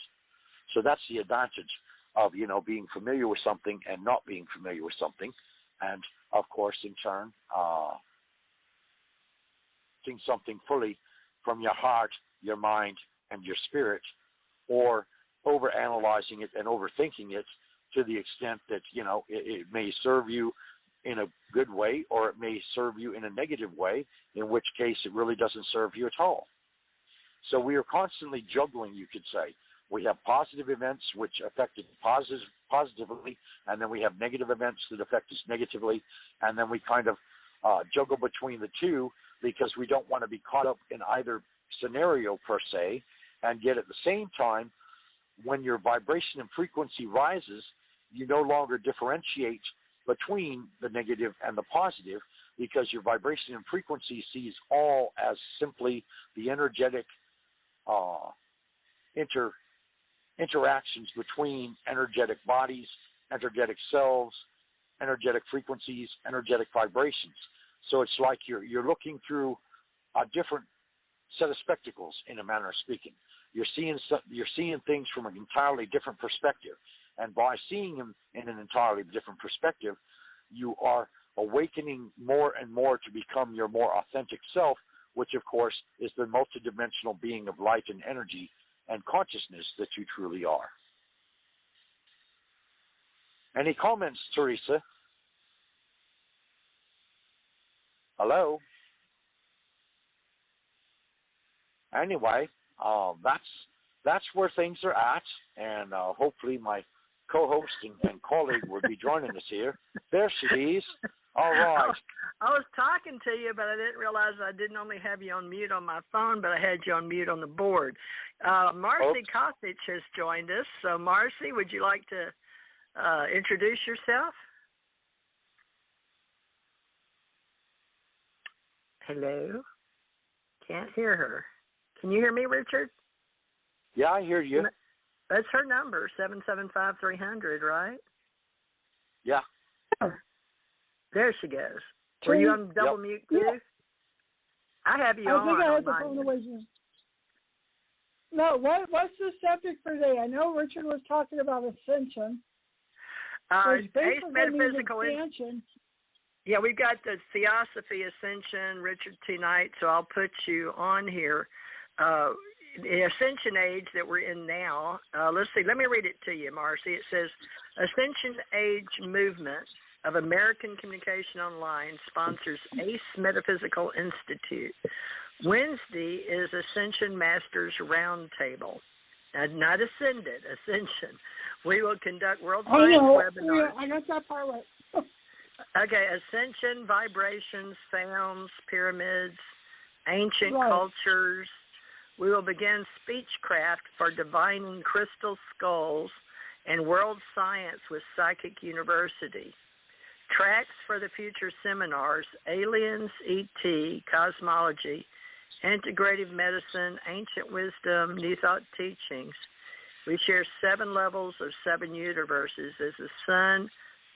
So that's the advantage of, you know, being familiar with something and not being familiar with something. And, of course, in turn, seeing something fully from your heart, your mind, and your spirit, or overanalyzing it and overthinking it to the extent that, you know, it may serve you in a good way, or it may serve you in a negative way, in which case it really doesn't serve you at all. So we are constantly juggling, you could say. We have positive events which affect us positively, and then we have negative events that affect us negatively, and then we kind of juggle between the two, because we don't want to be caught up in either scenario per se, and yet at the same time, when your vibration and frequency rises, you no longer differentiate between the negative and the positive, because your vibration and frequency sees all as simply the energetic interactions between energetic bodies, energetic selves, energetic frequencies, energetic vibrations. So it's like you're looking through a different set of spectacles, in a manner of speaking. You're seeing things from an entirely different perspective, and by seeing them in an entirely different perspective, you are awakening more and more to become your more authentic self, which of course is the multidimensional being of light and energy and consciousness that you truly are. Any comments, Theresa? Hello? Anyway, that's where things are at, and hopefully my co-host and colleague will be joining us here. There she is. All right. I was talking to you, but I didn't realize I didn't only have you on mute on my phone, but I had you on mute on the board. Marci Kosich has joined us. So, Marci, would you like to introduce yourself? Hello? Can't hear her. Can you hear me, Richard? Yeah, I hear you. That's her number, 775-300, right? Yeah. There she goes. Were you on double mute too? Yeah. I have you on. I think I had the phone away. No, what's the subject for today? I know Richard was talking about Ascension. Metaphysical Expansion. Yeah, we've got the Theosophy Ascension, Richard T. Knight, so I'll put you on here. The Ascension age that we're in now, let's see, let me read it to you, Marci. It says, Ascension Age Movement of American Communication Online sponsors ACE Metaphysical Institute. Wednesday is Ascension Masters Roundtable. Not Ascended, Ascension. We will conduct World Science webinars. I got that part right. Okay, Ascension, vibrations, sounds, pyramids, ancient cultures. We will begin speechcraft for divining crystal skulls and world science with Psychic University. Tracks for the future seminars, aliens, ET, cosmology, integrative medicine, ancient wisdom, new thought teachings. We share 7 levels of 7 universes as the sun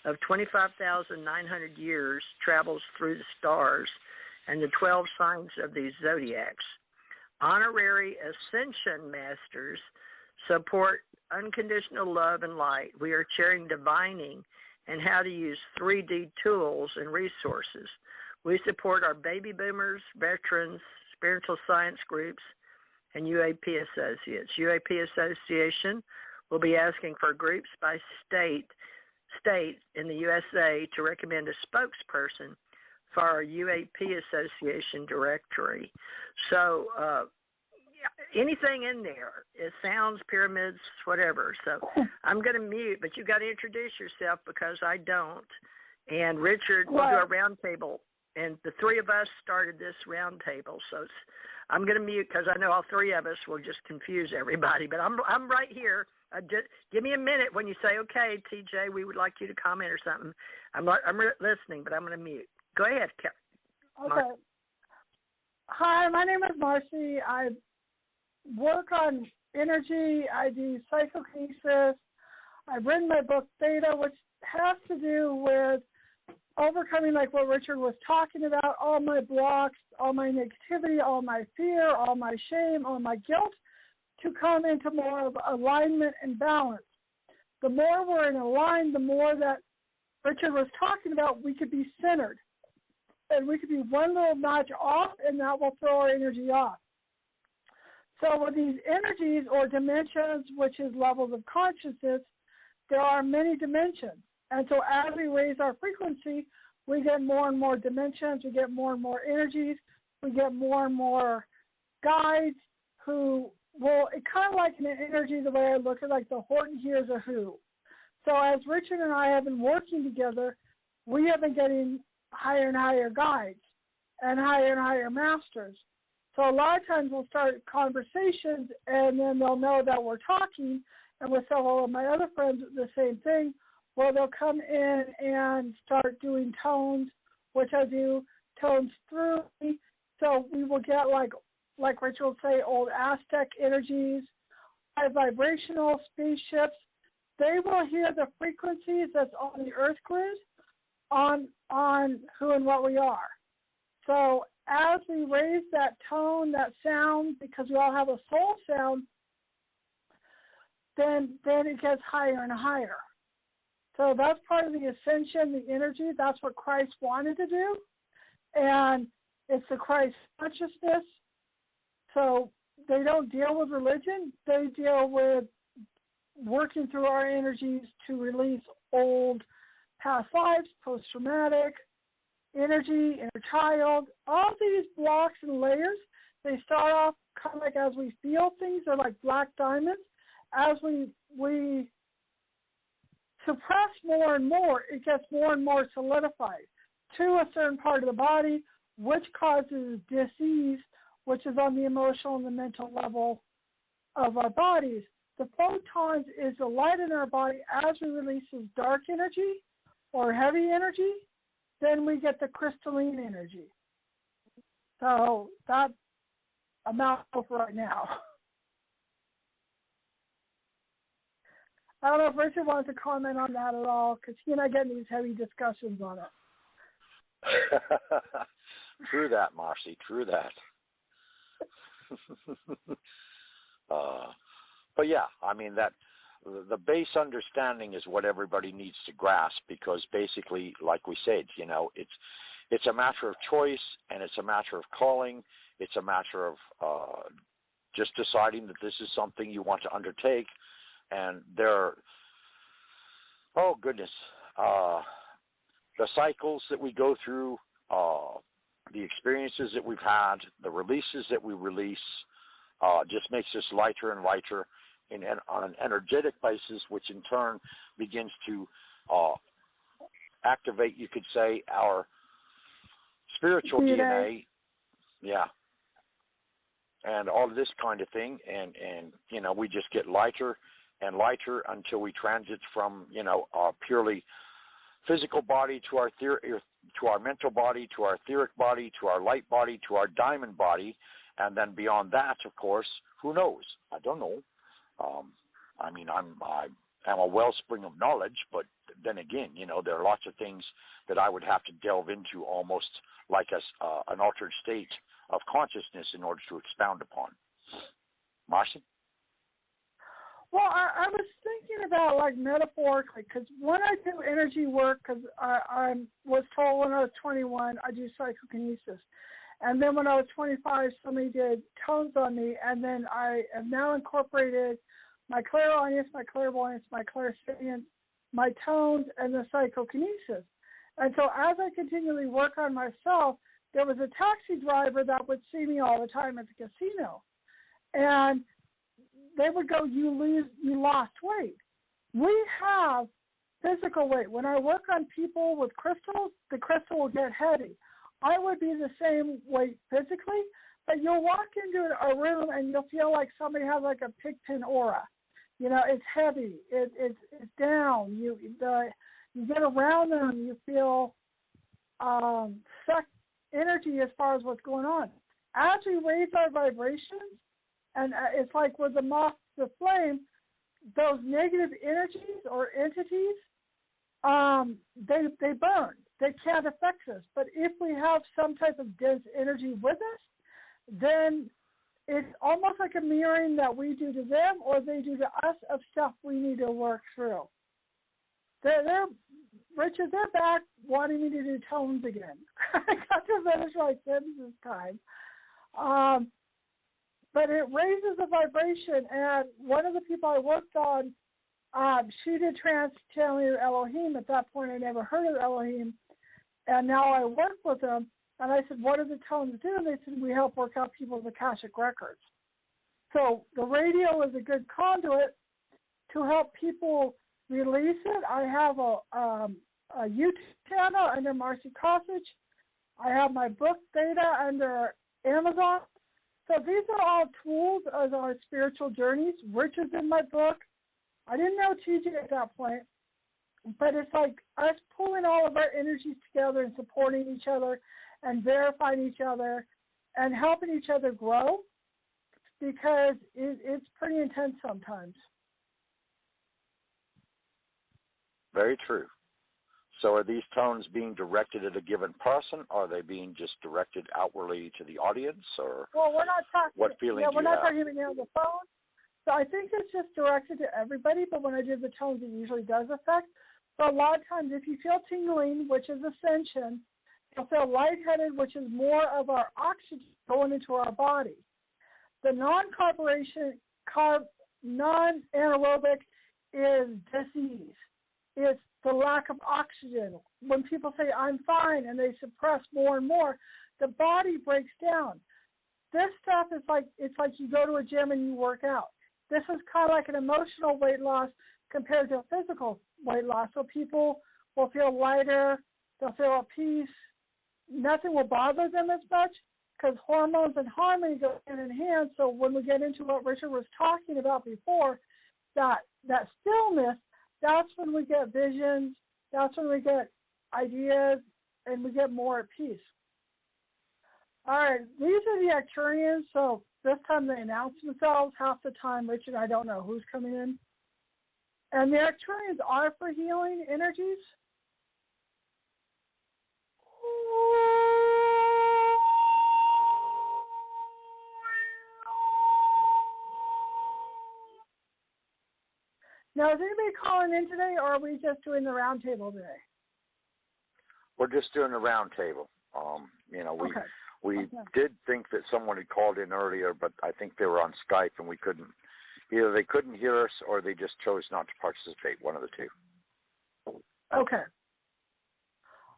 of 25,900 years travels through the stars and the 12 signs of these zodiacs. honorary Ascension Masters support unconditional love and light. We are sharing divining and how to use 3D tools and resources. We support our baby boomers, veterans, spiritual science groups, and UAP associates. UAP Association will be asking for groups by state in the USA to recommend a spokesperson for our UAP Association directory. So anything in there, it sounds pyramids, whatever. So I'm going to mute, but you've got to introduce yourself because I don't. And Richard will do a round table. And the three of us started this round table. So I'm going to mute because I know all three of us will just confuse everybody. But I'm right here. Just give me a minute when you say, okay, TJ, we would like you to comment or something. I'm listening, but I'm going to mute. Go ahead, Okay. Hi, my name is Marci. I work on energy. I do psychokinesis. I've written my book, Theta, which has to do with overcoming, like what Richard was talking about, all my blocks, all my negativity, all my fear, all my shame, all my guilt, to come into more of alignment and balance. The more we're in alignment, the more that Richard was talking about, we could be centered. And we could be one little notch off, and that will throw our energy off. So with these energies or dimensions, which is levels of consciousness, there are many dimensions. And so as we raise our frequency, we get more and more dimensions, we get more and more energies, we get more and more guides who will, it kind of like an energy, the way I look at like the Horton hears a who. So as Richard and I have been working together, we have been getting higher and higher guides and higher masters. So a lot of times we'll start conversations and then they'll know that we're talking, and with several of my other friends the same thing, where they'll come in and start doing tones, which I do tones through me. So we will get like Richard will say, old Aztec energies, high vibrational spaceships. They will hear the frequencies that's on the earth grid on who and what we are. So as we raise that tone, that sound, because we all have a soul sound, then it gets higher and higher. So that's part of the ascension, the energy. That's what Christ wanted to do. And it's the Christ consciousness. So they don't deal with religion. They deal with working through our energies to release old past lives, post-traumatic, energy, inner child. All these blocks and layers, they start off kind of like as we feel things, they're like black diamonds. As we suppress more and more, it gets more and more solidified to a certain part of the body, which causes disease, which is on the emotional and the mental level of our bodies. The photons is the light in our body. As we release this dark energy or heavy energy, then we get the crystalline energy. So that's a mouthful for right now. I don't know if Richard wants to comment on that at all, because he and I get in these heavy discussions on it. True that, Marci. True that. But yeah, I mean that the base understanding is what everybody needs to grasp, because basically, like we said, it's a matter of choice, and it's a matter of calling. It's a matter of just deciding that this is something you want to undertake. And the cycles that we go through, the experiences that we've had, the releases that we release, just makes us lighter and lighter on an energetic basis, which in turn begins to activate, you could say, our spiritual DNA. Yeah. And all of this kind of thing. And we just get lighter and lighter until we transit from, our purely physical body to our mental body, to our etheric body, to our light body, to our diamond body. And then beyond that, of course, who knows? I don't know. I'm a wellspring of knowledge, but then again, there are lots of things that I would have to delve into, almost like an altered state of consciousness in order to expound upon. Marci? Well, I was thinking about, like, metaphorically, because when I do energy work, because I was told when I was 21, I do psychokinesis. And then when I was 25, somebody did tones on me, and then I have now incorporated my clairaudience, my clairvoyance, my clairsentience, my tones, and the psychokinesis. And so as I continually work on myself, there was a taxi driver that would see me all the time at the casino. And they would go, you lost weight. We have physical weight. When I work on people with crystals, the crystal will get heavy. I would be the same weight physically, but you'll walk into a room and you'll feel like somebody has like a pigpen aura. You know, it's heavy. It's down. You get around them, you feel sucked energy as far as what's going on. As we raise our vibrations, and it's like with the moth, the flame, those negative energies or entities, they burn. They can't affect us. But if we have some type of dense energy with us, then it's almost like a mirroring that we do to them or they do to us of stuff we need to work through. Richard, they're back wanting me to do tones again. I got to finish my sentence this time. But it raises the vibration, and one of the people I worked on, she did trans-channeling Elohim. At that point, I never heard of Elohim, and now I work with them. And I said, what do the tones do? And they said, we help work out people's Akashic records. So the radio is a good conduit to help people release it. I have a YouTube channel under Marci Kosich. I have my book, Theta, under Amazon. So these are all tools as our spiritual journeys. Rich is in my book. I didn't know TJ at that point, but it's like us pulling all of our energies together and supporting each other and verifying each other and helping each other grow, because it's pretty intense sometimes. Very true. So are these tones being directed at a given person? Are they being just directed outwardly to the audience? Or well, we're not talking. What feeling yeah, do we're you not have? talking about on the phone. So I think it's just directed to everybody. But when I do the tones, it usually does affect. So a lot of times, if you feel tingling, which is ascension, you'll feel lightheaded, which is more of our oxygen going into our body. The non-anaerobic is disease. It's the lack of oxygen. When people say, I'm fine, and they suppress more and more, the body breaks down. This stuff is like, it's like you go to a gym and you work out. This is kind of like an emotional weight loss compared to a physical weight loss. So people will feel lighter, they'll feel at peace, nothing will bother them as much because hormones and harmony go hand in hand. So when we get into what Richard was talking about before, that stillness, that's when we get visions, that's when we get ideas, and we get more at peace. All right, these are the Arcturians. So this time they announce themselves. Half the time, Richard, I don't know who's coming in. And the Arcturians are for healing energies. Now, is anybody calling in today, or are we just doing the round table today? We're just doing a round table. We did think that someone had called in earlier, but I think they were on Skype and we couldn't. Either they couldn't hear us or they just chose not to participate. One of the two. Okay.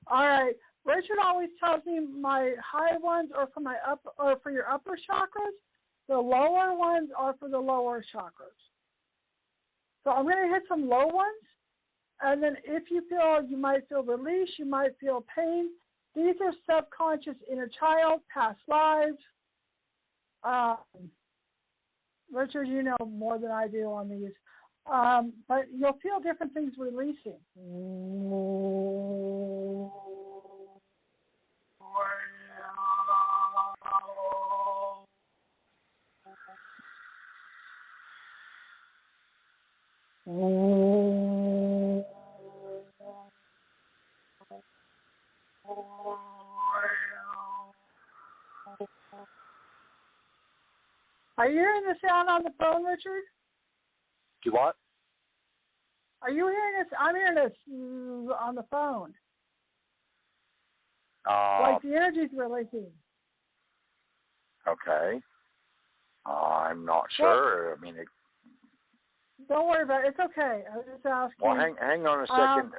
All right. Richard always tells me my high ones are for for your upper chakras. The lower ones are for the lower chakras. So I'm going to hit some low ones, and then if you feel, you might feel release, you might feel pain. These are subconscious inner child, past lives. Richard, you know more than I do on these. But you'll feel different things releasing. Are you hearing the sound on the phone, Richard? Do what? Are you hearing this? I'm hearing this on the phone. Like the energy's releasing. Okay. I'm not sure. I mean, don't worry about it. It's okay. I was just asking. Well, hang on a second.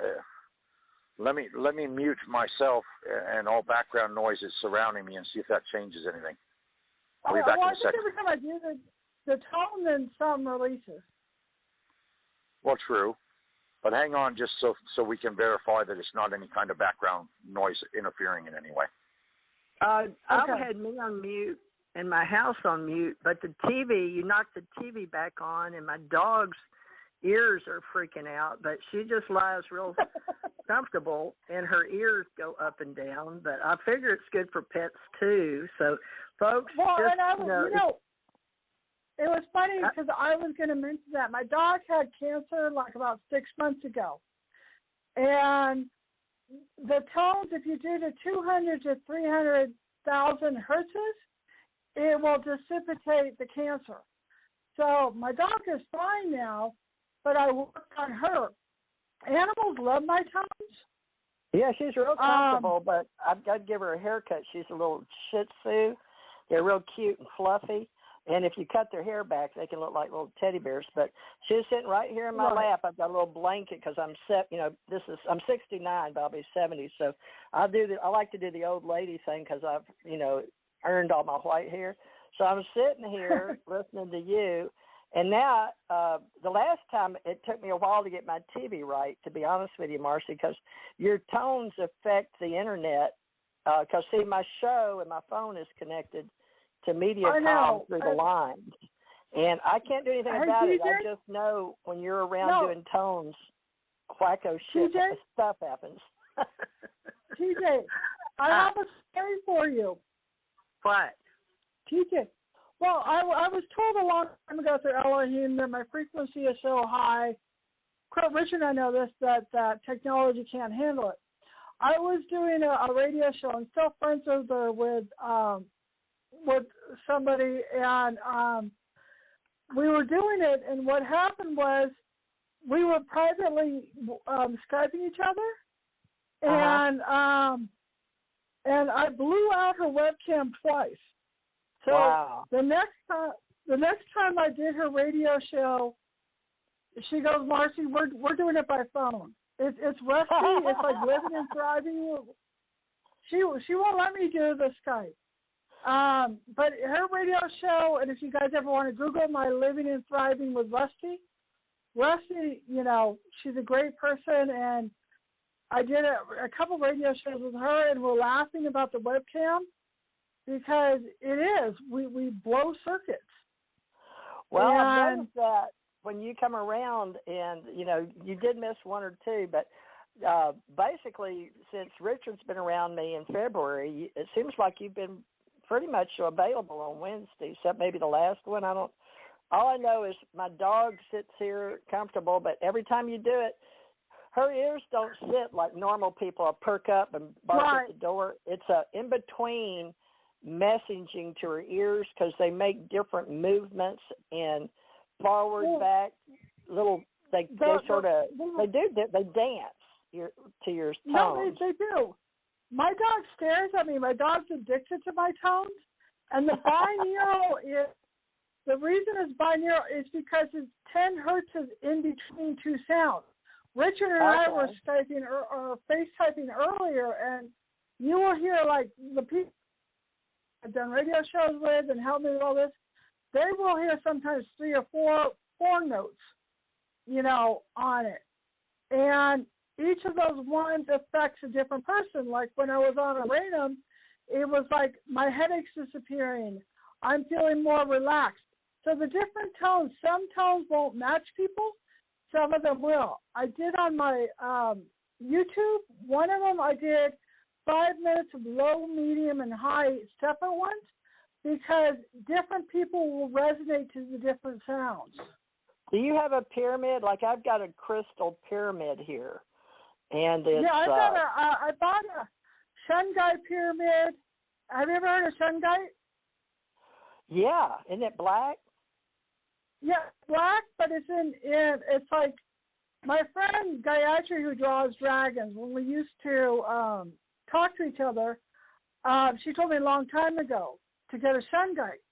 Let me mute myself and all background noises surrounding me and see if that changes anything. I'll be back in a second. Every time I do the tone, then some releases. Well, true. But hang on just so we can verify that it's not any kind of background noise interfering in any way. I had me on mute and my house on mute, but the TV, you knocked the TV back on, and my dog's ears are freaking out, but she just lies real comfortable, and her ears go up and down. But I figure it's good for pets, too. So, folks, it was funny because I was going to mention that. My dog had cancer like about 6 months ago. And the tones, if you do the 200 to 300,000 hertzes, it will dissipate the cancer. So my dog is fine now, but I worked on her. Animals love my tones. Yeah, she's real comfortable, but I've got to give her a haircut. She's a little Shih Tzu. They're real cute and fluffy. And if you cut their hair back, they can look like little teddy bears. But she's sitting right here in my lap. I've got a little blanket because I'm 69, but I'll be 70. So I like to do the old lady thing because I've earned all my white hair. So I'm sitting here listening to you. And now the last time it took me a while to get my TV right, to be honest with you, Marci, because your tones affect the internet. Because see, my show and my phone is connected to Mediacom through the lines. And I can't do anything about it. I just know when you're around doing tones, wacko shit stuff happens. TJ, I have a story for you. What? TJ, well, I was told a long time ago through Elohim that my frequency is so high. Richard and I know this, that technology can't handle it. I was doing a radio show and still friends with somebody, and we were doing it, and what happened was we were privately Skyping each other, and I blew out her webcam twice. So the next time I did her radio show, she goes, Marci, we're doing it by phone. It's rusty. It's like living and thriving. She won't let me do the Skype. But her radio show, and if you guys ever want to Google my Living and Thriving with Rusty, she's a great person, and I did a couple radio shows with her, and we're laughing about the webcam because it is. We blow circuits. Well, I've noticed that when you come around, and, you did miss one or two, but basically since Richard's been around me in February, it seems like you've been pretty much available on Wednesday, except maybe the last one. All I know is my dog sits here comfortable, but every time you do it, her ears don't sit like normal people perk up and bark at the door. It's in between messaging to her ears because they make different movements and forward, back, little. They dance to your tones. No, they do. My dog stares at me. My dog's addicted to my tones. And the binaural the reason it's binaural is because it's 10 hertz in between two sounds. Richard and I were Skyping or FaceTyping earlier, and you will hear like the people I've done radio shows with and helped me with all this, they will hear sometimes 3 or 4 notes, on it. And each of those ones affects a different person. Like when I was on a random, it was like my headache's disappearing. I'm feeling more relaxed. So the different tones, some tones won't match people. Some of them will. I did on my YouTube, one of them I did 5 minutes of low, medium, and high separate ones because different people will resonate to the different sounds. Do you have a pyramid? Like I've got a crystal pyramid here. And it's, I bought a Shungai pyramid, have you ever heard of shungite? Yeah, isn't it black? Yeah, black, but it's like my friend Gayatri, who draws dragons, when we used to talk to each other, she told me a long time ago to get a shungite.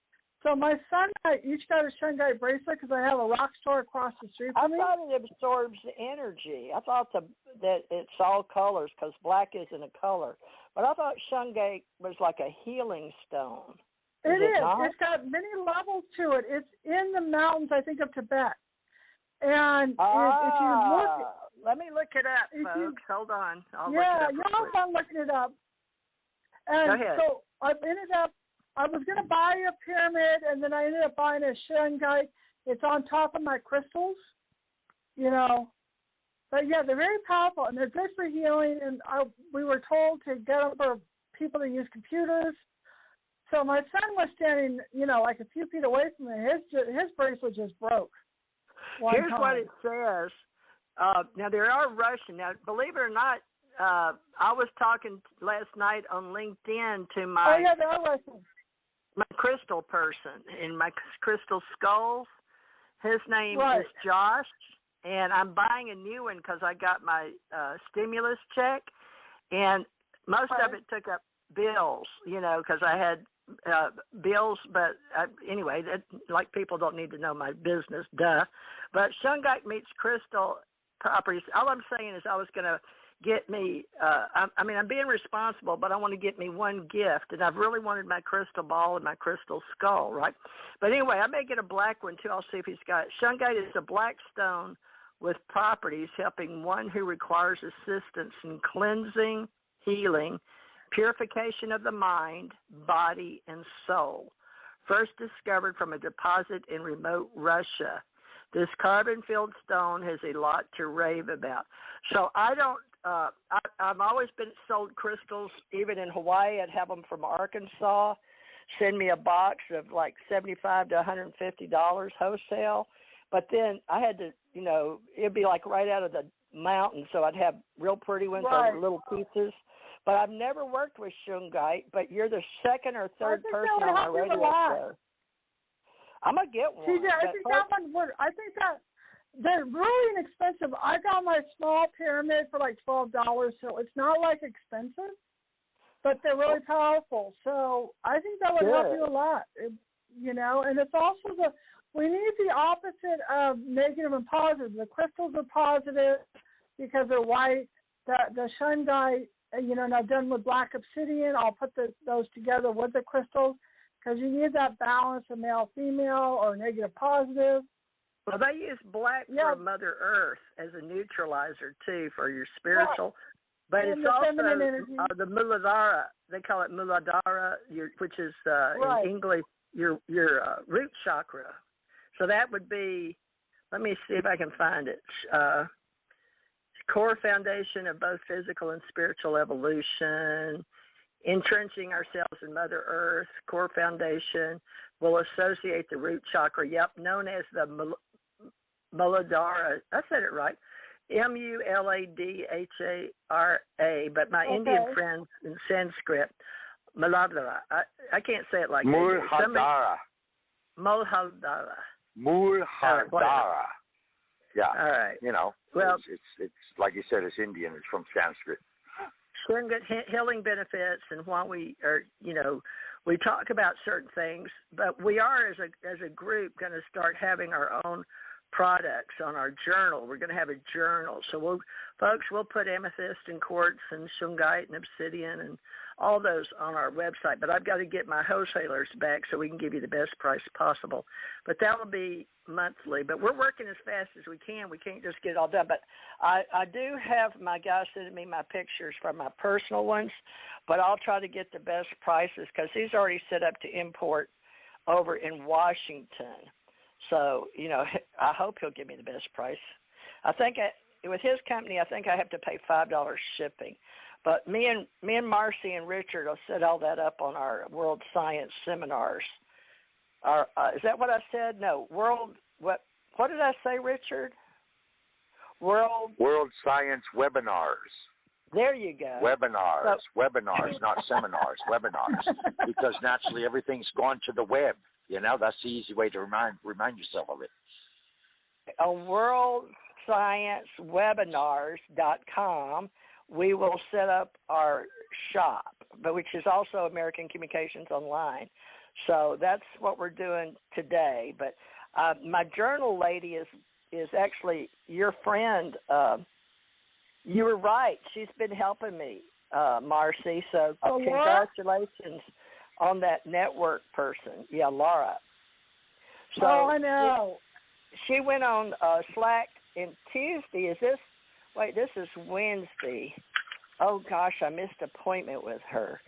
So my son and I each got a shungite bracelet because I have a rock store across the street from me. I thought it absorbs the energy. I thought that it's all colors because black isn't a color. But I thought shungite was like a healing stone. It is. Not? It's got many levels to it. It's in the mountains, I think, of Tibet. And if you look... Let me look it up, folks. Hold on. I'll look yeah, it up. you're all fun looking it up. And Go ahead. so I was going to buy a pyramid, and then I ended up buying a shungite. It's on top of my crystals, you know. But, yeah, they're very powerful, and they're good for healing. And we were told to get them for people that use computers. So my son was standing, you know, like a few feet away from me. His bracelet just broke. Here's what it says. Now, there are Russian. Now, believe it or not, I was talking last night on LinkedIn to my... Oh, yeah, they are Russian. My crystal person in my crystal skulls. His name is Josh, and I'm buying a new one because I got my stimulus check, and most of it took up bills, you know, because I had bills. But anyway, like people don't need to know my business, duh. But shungite meets crystal properties. All I'm saying is I was going to get me, I'm being responsible, but I want to get me one gift, and I've really wanted my crystal ball and my crystal skull, right? But anyway, I may get a black one, too. I'll see if he's got it. Shungite is a black stone with properties helping one who requires assistance in cleansing, healing, purification of the mind, body, and soul. First discovered from a deposit in remote Russia. This carbon-filled stone has a lot to rave about. So I don't, I've always been sold crystals, even in Hawaii. I'd have them from Arkansas, send me a box of like $75 to $150 wholesale. But then I had to, you know, it'd be like right out of the mountain, so I'd have real pretty ones or little pieces. But I've never worked with shungite, but you're the second or third person on my radio show. I'm going to get one. See, I think that one would. I think that they're really inexpensive. I got my small pyramid for like $12, so it's not like expensive, but they're really powerful. So I think that would help you a lot, you know. And it's also we need the opposite of negative and positive. The crystals are positive because they're white. The shungite, you know, and I've done with black obsidian. I'll put those together with the crystals because you need that balance of male-female or negative-positive. Well, they use black for Mother Earth as a neutralizer, too, for your spiritual. But and it's also the Muladhara. They call it Muladhara, which is in English your root chakra. So that would be, let me see if I can find it, core foundation of both physical and spiritual evolution, entrenching ourselves in Mother Earth, core foundation, will associate the root chakra, known as the Muladhara. I said it right. Muladhara, but my Indian friends in Sanskrit, Muladhara. I can't say it like Muladhara. Muladhara. Yeah. All right. You know, well, it's like you said, it's Indian. It's from Sanskrit. Healing benefits, and while we are, you know, we talk about certain things, but we are as a group going to start having our own products on our journal. We're going to have a journal, so we'll put amethyst and quartz and shungite and obsidian and all those on our website. But I've got to get my wholesalers back so we can give you the best price possible. But that will be monthly. But we're working as fast as we can. We can't just get it all done. But I do have my guy sending me my pictures from my personal ones, but I'll try to get the best prices because he's already set up to import over in Washington. So, you know, I hope he'll give me the best price. I think with his company, I think I have to pay $5 shipping. But me and Marci and Richard will set all that up on our World Science seminars. Is that what I said? No, what did I say, Richard? World Science webinars. There you go. Webinars, not seminars, webinars, because naturally everything's gone to the web. You know, that's the easy way to remind yourself of it. On worldsciencewebinars.com, we will set up our shop, but which is also American Communications Online. So that's what we're doing today. But my journal lady is actually your friend. You were right. She's been helping me, Marci. So congratulations on that network person. Yeah, Laura. So I know. She went on Slack in Tuesday. This is Wednesday. Oh, gosh, I missed an appointment with her.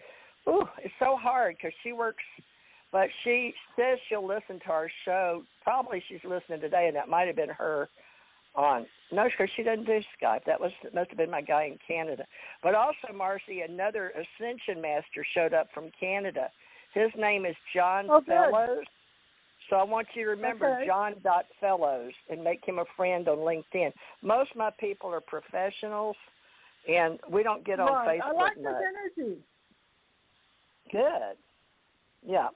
Ooh, it's so hard because she works, but she says she'll listen to our show. Probably she's listening today, and that might have been her on. No, because she doesn't do Skype. That must have been my guy in Canada. But also, Marci, another Ascension Master showed up from Canada. His name is John Fellows. So I want you to remember John.Fellows and make him a friend on LinkedIn. Most of my people are professionals, and we don't get on Facebook. I like much. This energy. Good. Yeah,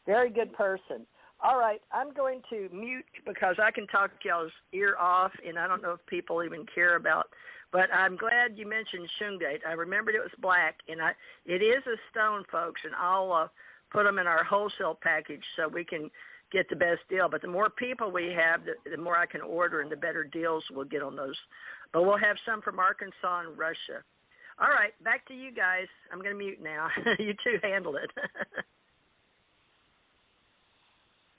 very good person. All right, I'm going to mute because I can talk y'all's ear off, and I don't know if people even care about. But I'm glad you mentioned shungite. I remembered it was black, and it is a stone, folks, and I'll put them in our wholesale package so we can get the best deal. But the more people we have, the more I can order, and the better deals we'll get on those. But we'll have some from Arkansas and Russia. All right, back to you guys. I'm going to mute now. You two handle it.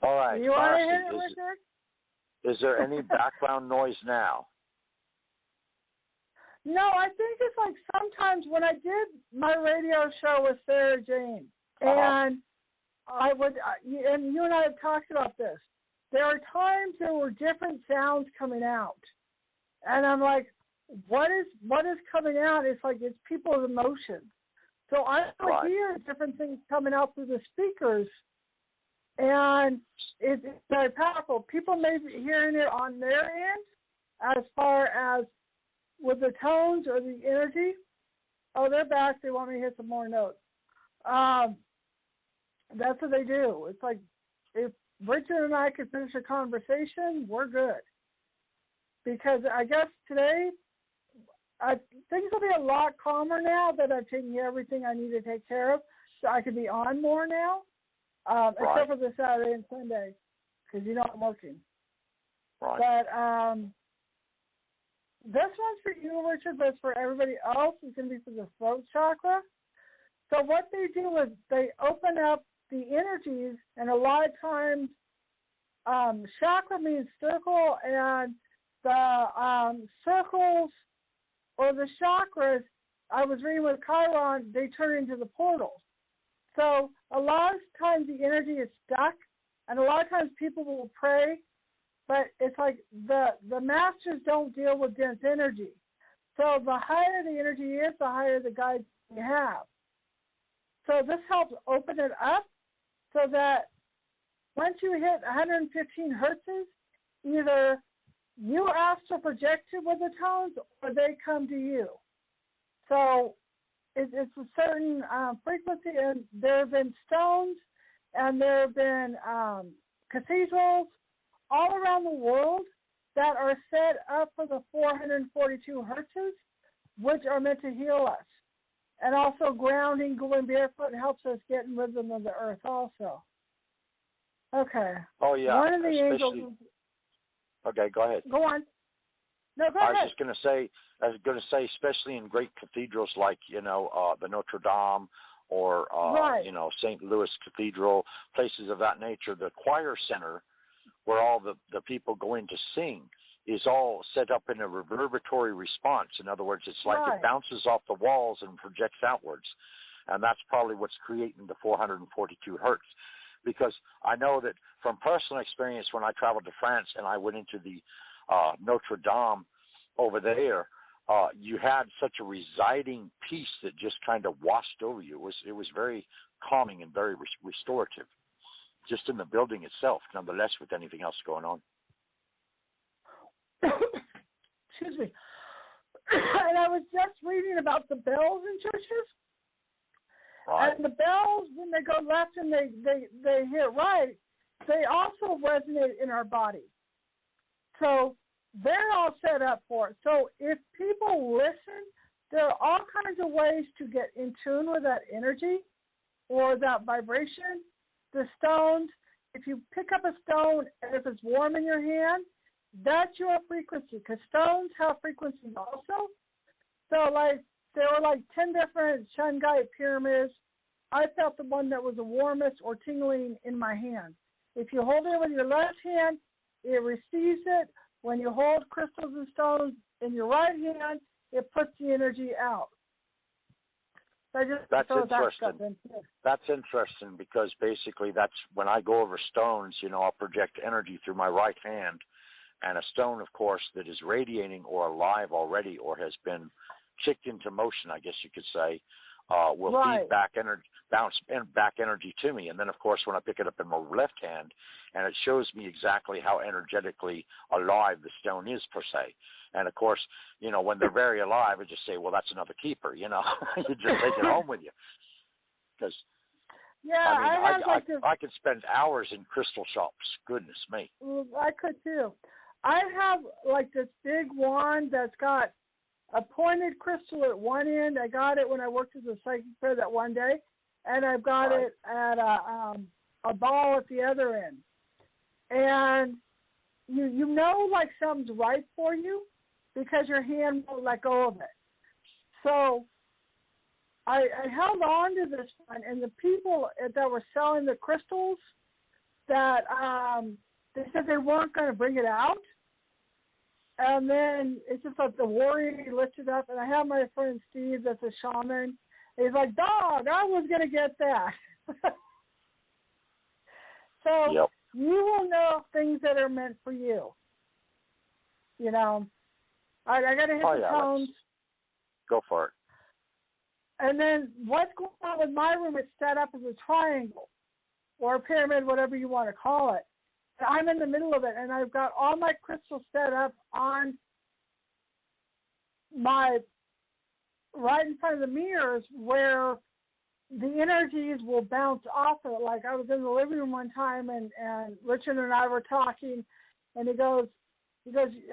All right. You want to hit it, Richard? Is there any background noise now? No, I think it's like sometimes when I did my radio show with Sarah Jane, and I would, and you and I have talked about this. There are times there were different sounds coming out, and I'm like, what is coming out? It's like it's people's emotions. So I hear different things coming out through the speakers, and it's very powerful. People may be hearing it on their end, as far as with the tones or the energy. Oh, they're back. They want me to hit some more notes. That's what they do. It's like if Richard and I could finish a conversation, we're good. Because I guess today, things will be a lot calmer now that I've taken care of everything I need to take care of. So I can be on more now, except for the Saturday and Sunday, because I'm working. Right. But this one's for you, Richard, but it's for everybody else. It's going to be for the throat chakra. So what they do is they open up the energies, and a lot of times chakra means circle, and the circles or the chakras, I was reading with Chiron, they turn into the portals. So a lot of times the energy is stuck, and a lot of times people will pray, but it's like the masters don't deal with dense energy. So the higher the energy is, the higher the guides you have. So this helps open it up so that once you hit 115 hertzes, either you astral project it with the tones or they come to you. So it's a certain frequency, and there have been stones and there have been cathedrals all around the world that are set up for the 442 hertzes, which are meant to heal us. And also grounding, going barefoot helps us get in rhythm of the earth also. Okay. Oh, yeah. One of the angels. Okay, go ahead. Go on. No, go ahead. I was going to say, especially in great cathedrals like, the Notre Dame or, St. Louis Cathedral, places of that nature, the choir center where all the people go in to sing is all set up in a reverberatory response. In other words, it's like it bounces off the walls and projects outwards. And that's probably what's creating the 442 hertz. Because I know that from personal experience when I traveled to France and I went into the Notre Dame over there, you had such a residing peace that just kind of washed over you. It was very calming and very restorative, just in the building itself, nonetheless, with anything else going on. Excuse me. And I was just reading about the bells in churches. Right. And the bells, when they go left and they hit right, they also resonate in our body. So they're all set up for it. So if people listen, there are all kinds of ways to get in tune with that energy or that vibration. The stones, if you pick up a stone and if it's warm in your hand, that's your frequency, because stones have frequencies also. So, like, there were like 10 different shungite pyramids. I felt the one that was the warmest or tingling in my hand. If you hold it with your left hand, it receives it. When you hold crystals and stones in your right hand, it puts the energy out. So that's interesting. That's interesting, because basically that's when I go over stones, I'll project energy through my right hand, and a stone, of course, that is radiating or alive already or has been kicked into motion, I guess you could say, will feed back energy, bounce back energy to me. And then, of course, when I pick it up in my left hand, and it shows me exactly how energetically alive the stone is, per se. And, of course, when they're very alive, I just say, well, that's another keeper, You just take it home with you. Because, I could spend hours in crystal shops. Goodness me. I could, too. I have, like, this big wand that's got a pointed crystal at one end. I got it when I worked as a psychic fair that one day, and I've got it at a ball at the other end. And you know, like, something's right for you because your hand won't let go of it. So I held on to this one, and the people that were selling the crystals, that they said they weren't going to bring it out. And then it's just like the warrior, he lifted up, and I have my friend Steve that's a shaman. He's like, dog, I was going to get that. So you will know things that are meant for you. I got to hit the tones. Go for it. And then what's going on with my room, it's set up as a triangle or a pyramid, whatever you want to call it. I'm in the middle of it, and I've got all my crystals set up on my right in front of the mirrors where the energies will bounce off of it. Like, I was in the living room one time, and Richard and I were talking, and he goes,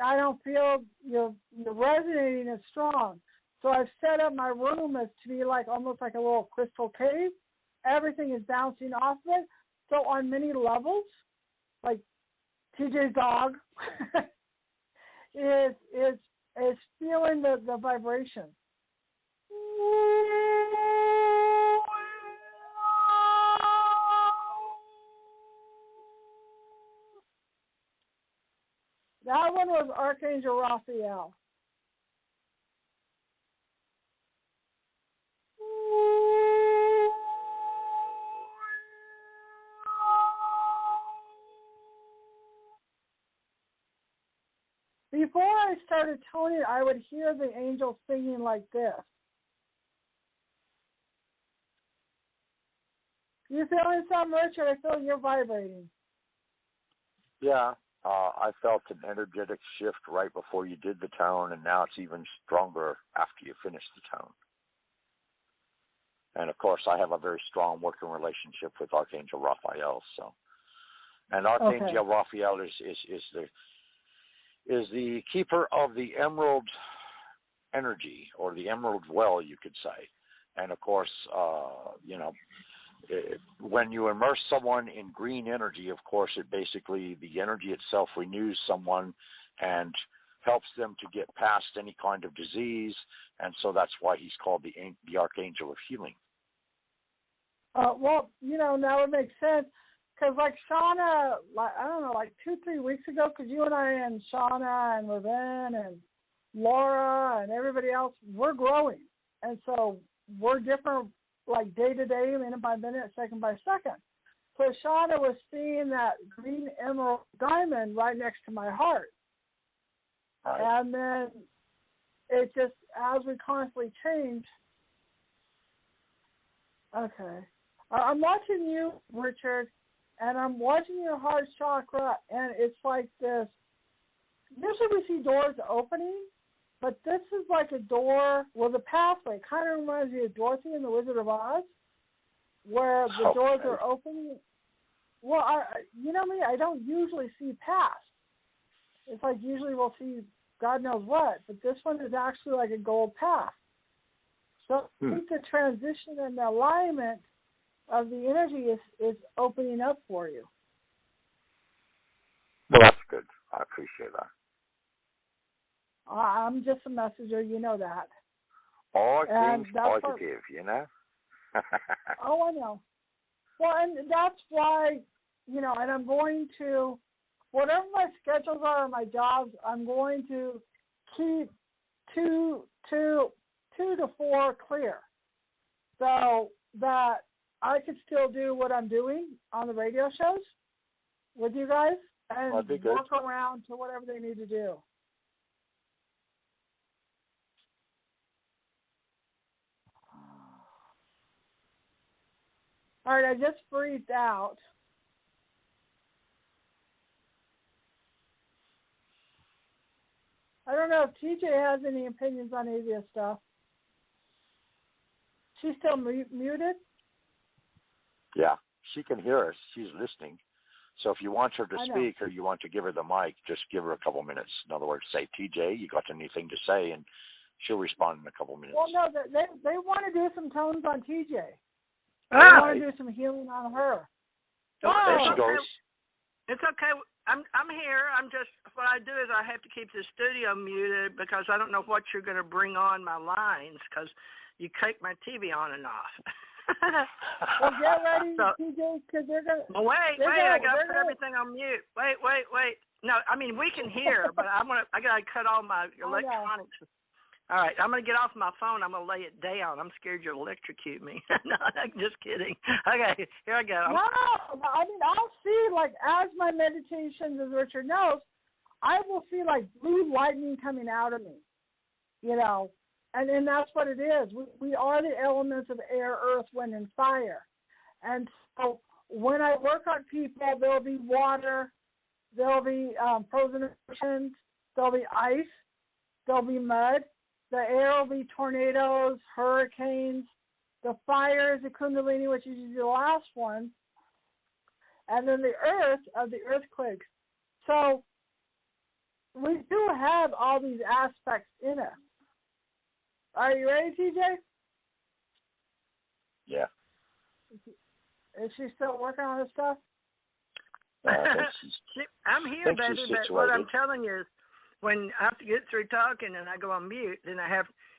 I don't feel you're resonating as strong. So I've set up my room as to be like almost like a little crystal cave. Everything is bouncing off of it. So on many levels, like TJ's dog is feeling the vibration. That one was Archangel Raphael. Before I started toning, I would hear the angels singing like this. You feeling something, Richard? I feel you're vibrating. Yeah, I felt an energetic shift right before you did the tone, and now it's even stronger after you finish the tone. And, of course, I have a very strong working relationship with Archangel Raphael. So, and Archangel Raphael is the keeper of the emerald energy, or the emerald well, you could say. And, of course, when you immerse someone in green energy, of course, the energy itself renews someone and helps them to get past any kind of disease. And so that's why he's called the Archangel of Healing. Well, that would make sense. Because, like, Shauna, I don't know, like 2-3 weeks ago, because you and I and Shauna and Levin and Laura and everybody else, we're growing. And so we're different, like, day to day, minute by minute, second by second. So Shauna was seeing that green emerald diamond right next to my heart. Right. And then it just, as we constantly change. Okay. I'm watching you, Richard, and I'm watching your heart chakra, and it's like this. Usually we see doors opening, but this is like a door, well, the pathway kind of reminds me of Dorothy and the Wizard of Oz, where the doors are opening. Well, you know me, I don't usually see past. It's like usually we'll see God knows what, but this one is actually like a gold path. So I think the transition and the alignment of the energy is opening up for you. Well, that's good. I appreciate that. I'm just a messenger, you know that. All And things positive, you know? Oh, I know. Well, and that's why, you know, and I'm going to, whatever my schedules are and my jobs, I'm going to keep two to 4 clear, so that I could still do what I'm doing on the radio shows with you guys and walk around to whatever they need to do. All right, I just breathed out. I don't know if TJ has any opinions on any of this stuff. She's still muted? Yeah, she can hear us. She's listening. So if you want her to speak or you want to give her the mic, just give her a couple minutes. In other words, say, TJ, you got anything to say? And she'll respond in a couple minutes. Well, no, they want to do some tones on TJ. They want to do some healing on her. There she goes. It's okay. I'm here. I'm just, what I do is I have to keep the studio muted because I don't know what you're going to bring on my lines because you keep my TV on and off. Well, get ready, TJ, because they're going to... Well, wait, I got to put everything on mute. Wait. No, I mean, we can hear, but I got to cut all my electronics. All right, I'm going to get off my phone. I'm going to lay it down. I'm scared you'll electrocute me. No, I'm just kidding. Okay, here I go. No, I mean, I'll see, like, as my meditations, as Richard knows, I will see, like, blue lightning coming out of me, you know, and that's what it is. We are the elements of air, earth, wind, and fire. And so when I work on people, there'll be water, there'll be frozen oceans, there'll be ice, there'll be mud. The air will be tornadoes, hurricanes. The fire is the kundalini, which is usually the last one. And then the earth of the earthquakes. So we do have all these aspects in us. Are you ready, TJ? Yeah. Is she still working on this stuff? I'm here, baby, but what I'm telling you is, when I have to get through talking and I go on mute, then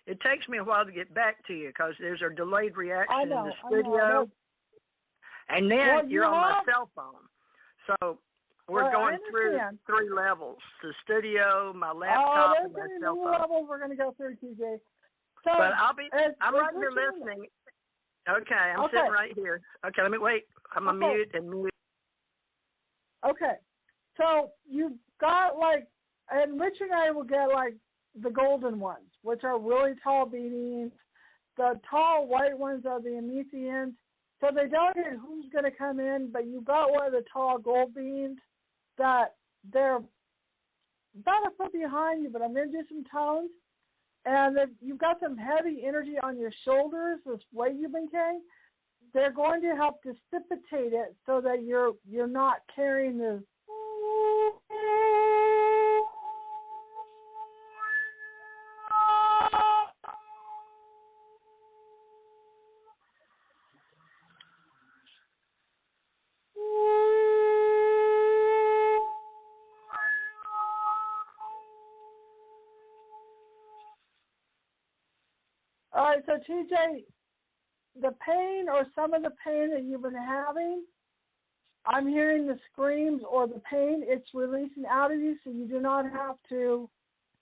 it takes me a while to get back to you because there's a delayed reaction in the studio. And then you're on my cell phone. So we're going through 3 levels: the studio, my laptop, and my cell phone. Levels we're going to go through, TJ. So, but I'm right here listening. Okay, I'm sitting right here. Okay, let me wait. I'm going to mute and mute. Okay. So you've got and Rich and I will get the golden ones, which are really tall beings. The tall white ones are the Amifians. So they don't know who's going to come in, but you've got one of the tall gold beings that they're about a foot behind you, but I'm going to do some tones. And then you've got some heavy energy on your shoulders, this weight you've been carrying. They're going to help dissipate it so that you're not carrying this. All right, so TJ, the pain or some of the pain that you've been having, I'm hearing the screams or the pain, it's releasing out of you so you do not have to.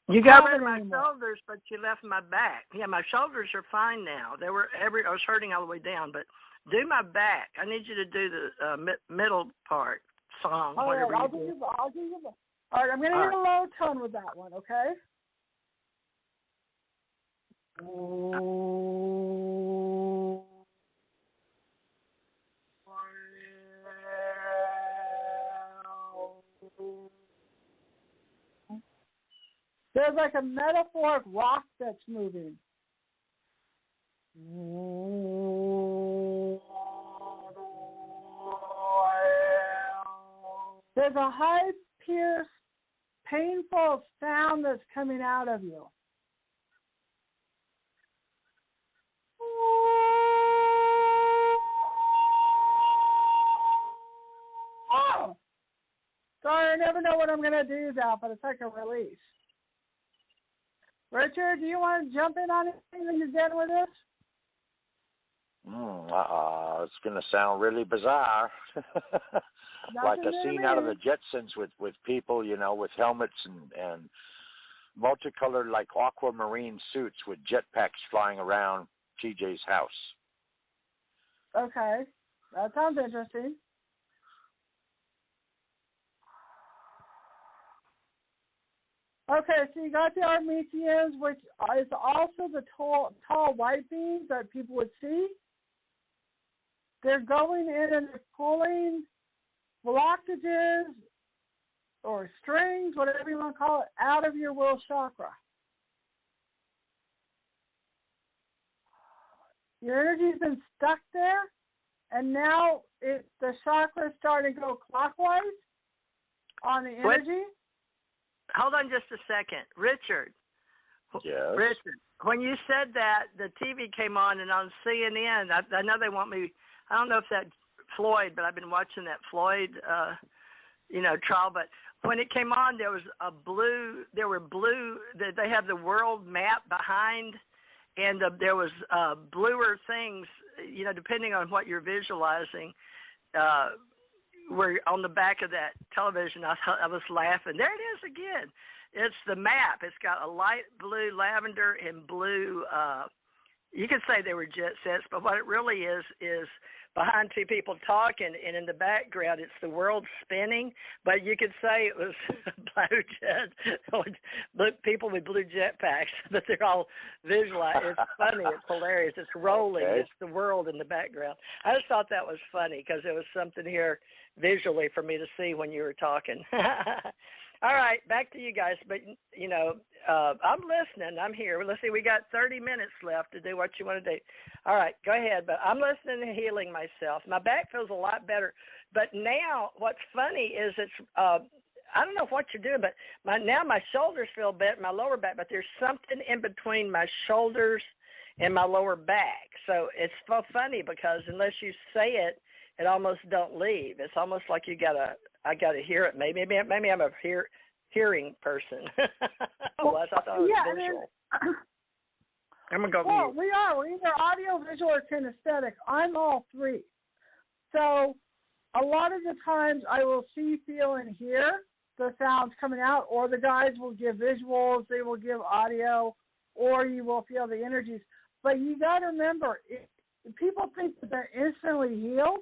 You got rid of my shoulders, but you left my back. Yeah, my shoulders are fine now. I was hurting all the way down, but do my back. I need you to do the middle part song, whatever you do. I'll do you. All right, I'm going to hit a low tone with that one, okay? There's like a metaphoric rock that's moving. There's a high-pierced, painful sound that's coming out of you. Oh! Sorry, I never know what I'm going to do now, but it's like a release. Richard, do you want to jump in on anything you're getting with this? It's going to sound really bizarre. Like a scene out of the Jetsons with people, with helmets and multicolored, like aquamarine suits with jetpacks flying around TJ's house. Okay. That sounds interesting. Okay, so you got the Armenians, which is also the tall white beings that people would see. They're going in and they're pulling blockages or strings, whatever you want to call it, out of your will chakra. Your energy's been stuck there, and now the chakra is starting to go clockwise on the energy. Hold on just a second. Richard. Yes. Richard, when you said that, the TV came on, and on CNN, I know they want me, I don't know if that's Floyd, but I've been watching that Floyd, trial. But when it came on, there were blue, they have the world map behind, and there was bluer things, depending on what you're visualizing, were on the back of that television. I was laughing. There it is again. It's the map. It's got a light blue, lavender, and blue. You could say they were jet sets, but what it really is behind two people talking, and in the background, it's the world spinning. But you could say it was people with blue jetpacks, but they're all visualized. It's funny. It's hilarious. It's rolling. Okay. It's the world in the background. I just thought that was funny because there was something here visually for me to see when you were talking. All right, back to you guys. But, I'm listening. I'm here. Let's see, we got 30 minutes left to do what you want to do. All right, go ahead. But I'm listening and healing myself. My back feels a lot better. But now what's funny is I don't know what you're doing, but now my shoulders feel better, my lower back, but there's something in between my shoulders and my lower back. So it's so funny because unless you say it, it almost don't leave. It's almost like I got to hear it. Maybe I'm a hearing person. I thought it was visual. I'm going to go Well, mute. we are. We're either audio, visual, or kinesthetic. I'm all three. So a lot of the times I will see, feel, and hear the sounds coming out, or the guys will give visuals, they will give audio, or you will feel the energies. But you got to remember, people think that they're instantly healed,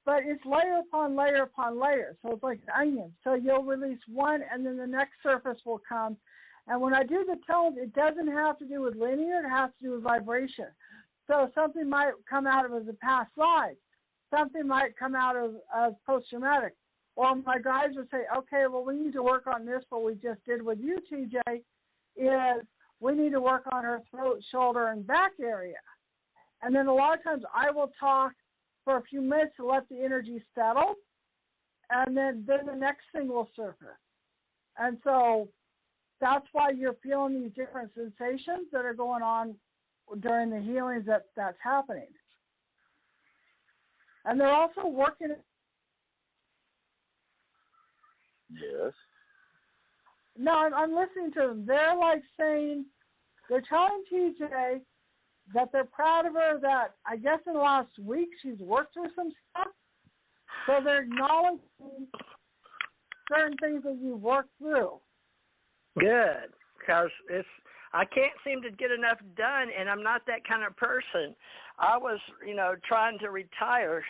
but it's layer upon layer upon layer. So it's like an onion. So you'll release one, and then the next surface will come. And when I do the tones, it doesn't have to do with linear. It has to do with vibration. So something might come out of as a past life. Something might come out of post-traumatic. Or my guys would say, okay, well, we need to work on this. What we just did with you, TJ, is we need to work on her throat, shoulder, and back area. And then a lot of times I will talk for a few minutes to let the energy settle, and then the next thing will surface. And so that's why you're feeling these different sensations that are going on during the healings that's happening. And they're also working. Yes. No, I'm listening to them. They're like saying, they're telling TJ that they're proud of her, that I guess in the last week she's worked through some stuff. So they're acknowledging certain things that you've worked through. Good, because I can't seem to get enough done, and I'm not that kind of person. I was, trying to retire,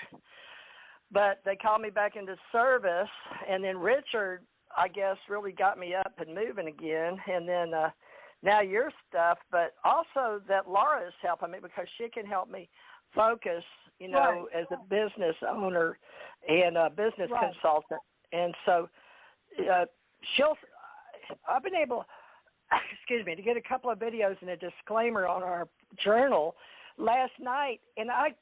but they called me back into service, and then Richard, I guess, really got me up and moving again, and then now your stuff, but also that Laura is helping me because she can help me focus, right. as a business owner and a business right. consultant. And so I've been able, excuse me, to get a couple of videos and a disclaimer on our journal last night, and I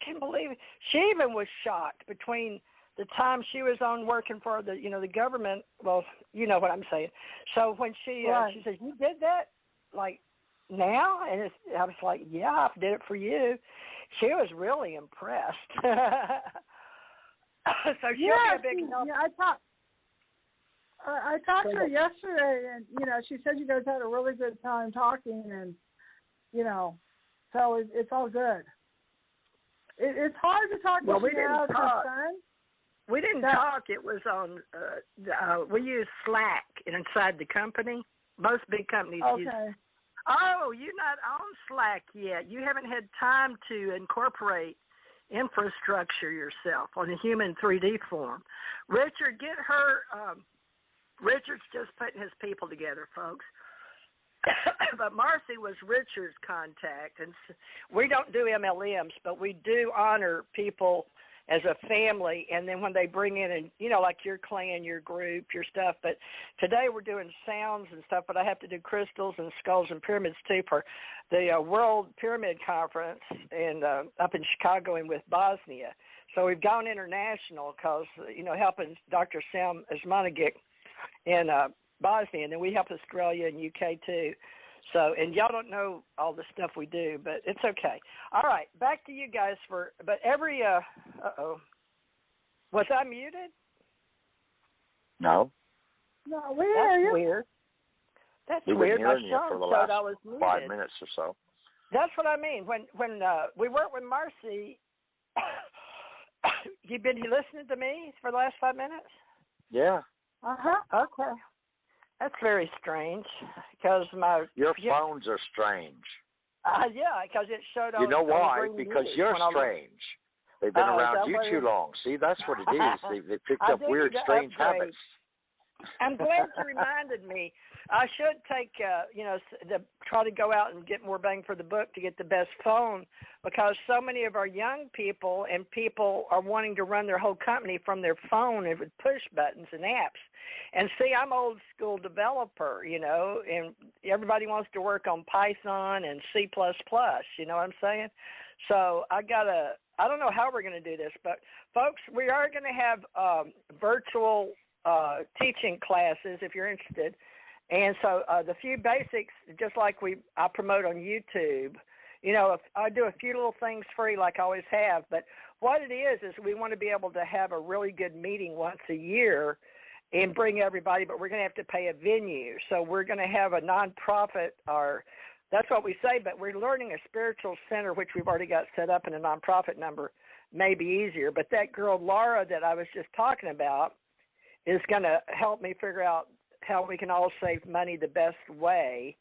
can't believe it. She even was shocked between the time she was on working for the the government. Well, you know what I'm saying. So when she said, "You did that like now?" and I was like, "Yeah, I did it for you." She was really impressed. So she'll be a big help. Yeah, I talked to her yesterday, and she said you guys had a really good time talking, and so it's all good. It's hard to talk to her son. We didn't talk. It was on. We use Slack inside the company. Most big companies use. Oh, you're not on Slack yet. You haven't had time to incorporate infrastructure yourself on a human 3D form. Richard, get her. Richard's just putting his people together, folks. But Marci was Richard's contact, and we don't do MLMs, but we do honor people as a family, and then when they bring in, and like your clan, your group, your stuff. But today we're doing sounds and stuff, but I have to do crystals and skulls and pyramids too for the World Pyramid Conference up in Chicago and with Bosnia. So we've gone international because helping Dr. Sam Osmanagic in Bosnia, and then we help Australia and UK too. So, and y'all don't know all the stuff we do, but it's okay. All right, back to you guys but every, was I muted? No. No, That's weird. That's weird. My son for the last 5 minutes or so. That's what I mean. When we worked with Marci, you been listening to me for the last 5 minutes? Yeah. Okay. That's very strange because your phones are strange. Yeah, because it showed on. You know why? Because you're strange. They've been around you too long. See, that's what it is. They picked up weird, strange habits. I'm glad you reminded me. I should take, try to go out and get more bang for the buck to get the best phone, because so many of our young people and people are wanting to run their whole company from their phone and with push buttons and apps. And see, I'm old school developer, and everybody wants to work on Python and C++, you know what I'm saying? So I don't know how we're going to do this, but folks, we are going to have virtual teaching classes if you're interested. And so the few basics, just like I promote on YouTube, if I do a few little things free like I always have, but what it is we want to be able to have a really good meeting once a year and bring everybody, but we're going to have to pay a venue. So we're going to have a nonprofit, or that's what we say, but we're learning a spiritual center, which we've already got set up, and a nonprofit number may be easier. But that girl, Laura, that I was just talking about, is going to help me figure out how we can all save money the best way.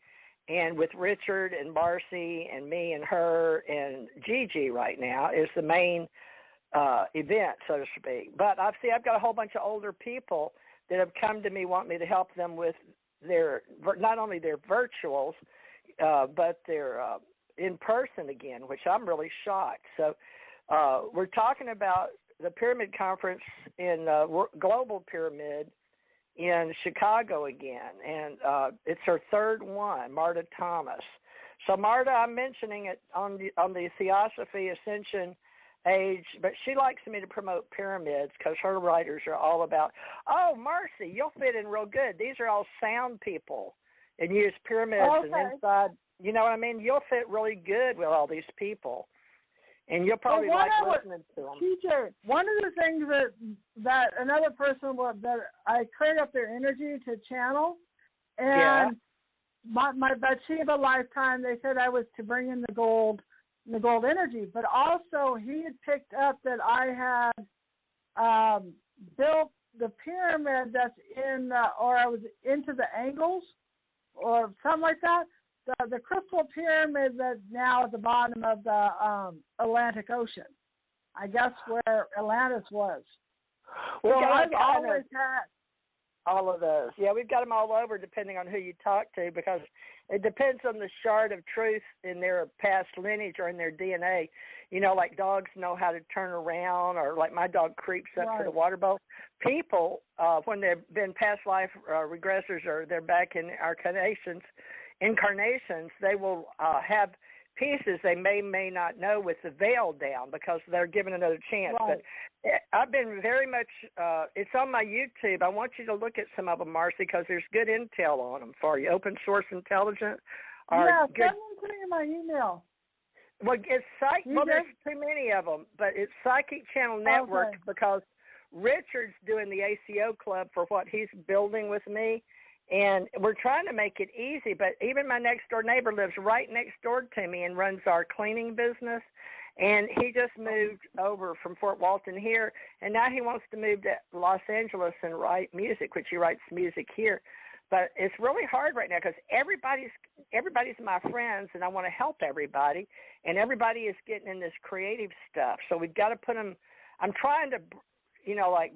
And with Richard and Marci and me and her and Gigi right now is the main event, so to speak. But I've got a whole bunch of older people that have come to me wanting me to help them with their, not only their virtuals, but their in person again, which I'm really shocked. So we're talking about the Pyramid Conference in Global Pyramid in Chicago again, and it's her third one, Marta Thomas. So Marta, I'm mentioning it on the Theosophy Ascension age, but she likes me to promote pyramids because her writers are all about, Marci, you'll fit in real good. These are all sound people and use pyramids and inside, you know what I mean? You'll fit really good with all these people. And you'll probably like listening to them. Teacher, one of the things that another person that I cleared up their energy to channel, and my Bathsheba lifetime, they said I was to bring in the gold energy, but also he had picked up that I had built the pyramid that's in, or I was into the angles, or something like that. The crystal pyramid that's now at the bottom of the Atlantic Ocean, I guess where Atlantis was. Well, so I've always had all of those. Yeah, we've got them all over depending on who you talk to, because it depends on the shard of truth in their past lineage or in their DNA. like dogs know how to turn around, or like my dog creeps up to the water bowl. People, when they've been past life regressors or they're back in incarnations, they will have pieces they may not know with the veil down because they're given another chance. Right. But I've been very much, it's on my YouTube. I want you to look at some of them, Marci, because there's good intel on them for you. Open source intelligence. Yeah, send them to me in my email. Well, it's there's too many of them, but it's Psychic Channel Network because Richard's doing the ACO club for what he's building with me. And we're trying to make it easy, but even my next door neighbor lives right next door to me and runs our cleaning business. And he just moved over from Fort Walton here, and now he wants to move to Los Angeles and write music, which he writes music here. But it's really hard right now because everybody's my friends, and I want to help everybody, and everybody is getting in this creative stuff. So we've got to put them. I'm trying to,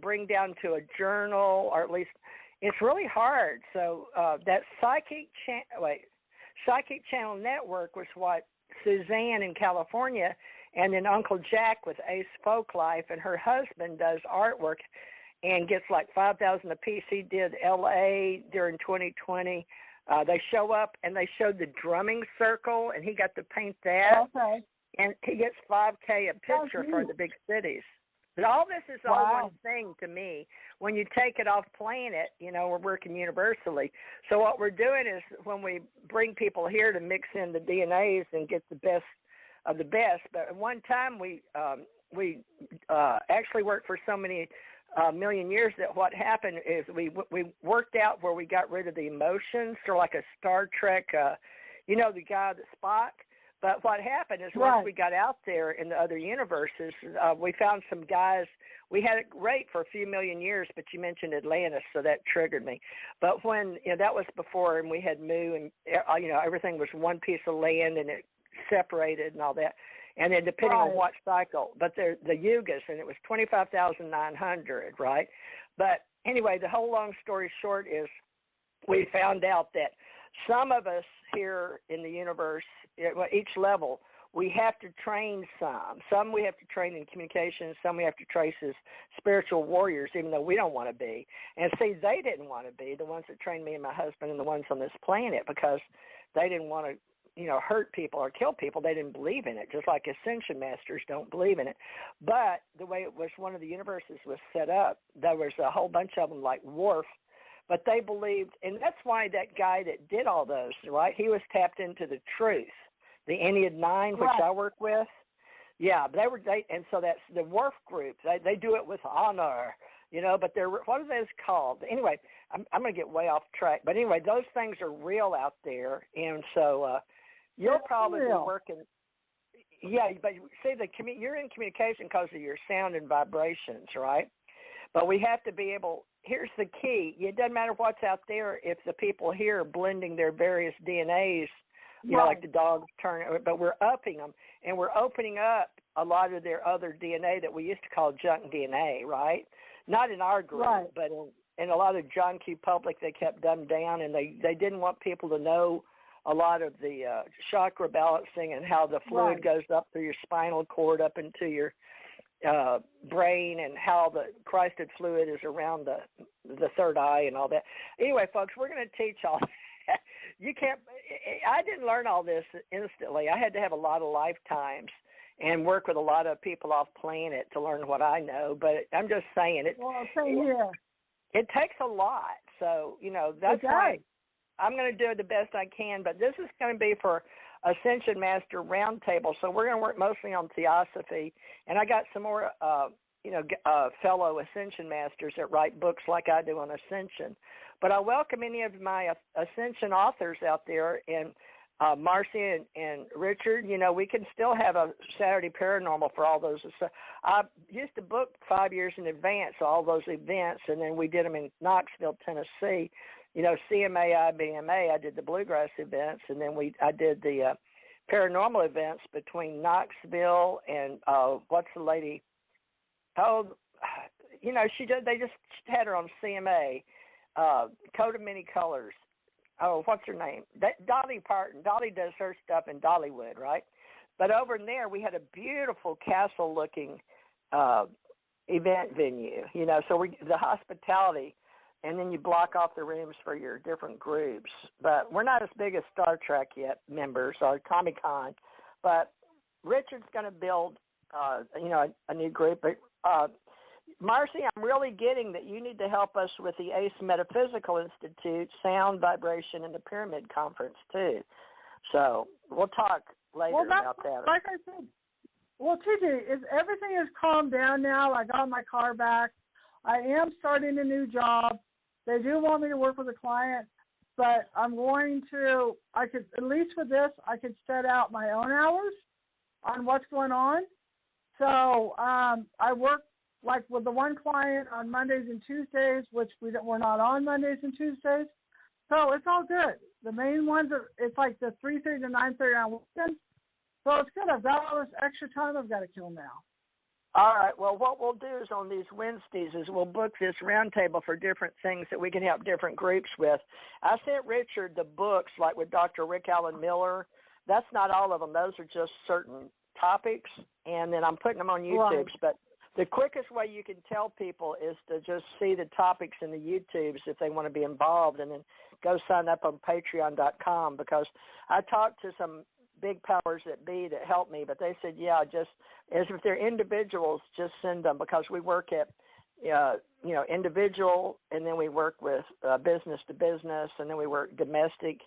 bring down to a journal, or at least. It's really hard. So that Psychic Channel Network was what Suzanne in California, and then Uncle Jack with Ace Folklife, and her husband does artwork and gets like $5,000 a piece. He did L.A. during 2020. They show up and they showed the drumming circle, and he got to paint that. Okay. And he gets $5K a picture for the big cities. But all this is all one thing to me. When you take it off planet, we're working universally. So what we're doing is when we bring people here to mix in the DNAs and get the best of the best. But at one time we actually worked for so many million years that what happened is we worked out where we got rid of the emotions, sort of like a Star Trek, the guy, the Spock. But what happened is once we got out there in the other universes, we found some guys. We had it great for a few million years, but you mentioned Atlantis, so that triggered me. But when that was before, and we had Mu, and everything was one piece of land, and it separated and all that. And then depending on what cycle, but the Yugas, and it was 25,900, right? But anyway, the whole long story short is we found out that some of us here in the universe, each level, we have to train some. Some we have to train in communication. Some we have to trace as spiritual warriors, even though we don't want to be. And see, they didn't want to be, the ones that trained me and my husband and the ones on this planet, because they didn't want to, hurt people or kill people. They didn't believe in it, just like Ascension Masters don't believe in it. But the way it was, one of the universes was set up, there was a whole bunch of them like Worf, but they believed, and that's why that guy that did all those, right, he was tapped into the truth. The Ennead 9, which I work with, and so that's the Worf group. They do it with honor, but they're, what are those called? Anyway, I'm going to get way off track. But anyway, those things are real out there, and so you're probably working. Yeah, but see, you're in communication because of your sound and vibrations, right? But we have to be able, here's the key. It doesn't matter what's out there if the people here are blending their various DNAs, like the dogs turn, but we're upping them, and we're opening up a lot of their other DNA that we used to call junk DNA, right? Not in our group, but in a lot of John Q. Public, they kept them down, and they didn't want people to know a lot of the chakra balancing and how the fluid goes up through your spinal cord up into your brain, and how the Christed fluid is around the third eye and all that. Anyway, folks, we're going to teach all that. I didn't learn all this instantly. I had to have a lot of lifetimes and work with a lot of people off planet to learn what I know. But I'm just saying it takes a lot. So, that's why I'm going to do the best I can. But this is going to be for Ascension Master Roundtable. So we're going to work mostly on Theosophy. And I got some more, fellow Ascension Masters that write books like I do on Ascension. But I welcome any of my Ascension authors out there, and Marci and Richard. We can still have a Saturday Paranormal for all those. I used to book 5 years in advance all those events, and then we did them in Knoxville, Tennessee. CMA, IBMA, I did the Bluegrass events, and then I did the paranormal events between Knoxville and what's the lady? Oh, they just had her on CMA. Coat of Many Colors. Oh, what's her name? Dolly Parton. Dolly does her stuff in Dollywood, right? But over in there, we had a beautiful castle-looking event venue, you know, so the hospitality, and then you block off the rooms for your different groups. But we're not as big as Star Trek yet members or Comic-Con, but Richard's going to build, you know, a new group. But Marci, I'm really getting that you need to help us with the ACE Metaphysical Institute Sound, Vibration, and the Pyramid Conference, too. So we'll talk later about that. Like I said, well, TJ, everything is calmed down now. I got my car back. I am starting a new job. They do want me to work with a client, but I'm going to, I could, at least with this, I could set out my own hours on what's going on. So I work like with the one client on Mondays and Tuesdays, which we're not on Mondays and Tuesdays. So it's all good. The main ones are, it's like the 3:30 to 9:30 on weekends. So it's good. I've got all this extra time I've got to kill now. All right. Well, what we'll do is on these Wednesdays is we'll book this roundtable for different things that we can help different groups with. I sent Richard the books, like with Dr. Rick Allen Miller. That's not all of them. Those are just certain topics, and then I'm putting them on YouTube. Right. But the quickest way you can tell people is to just see the topics in the YouTubes if they want to be involved, and then go sign up on Patreon.com, because I talked to some big powers that be that helped me, but they said, yeah, just as if they're individuals, just send them, because we work at, you know, individual, and then we work with business to business, and then we work domestic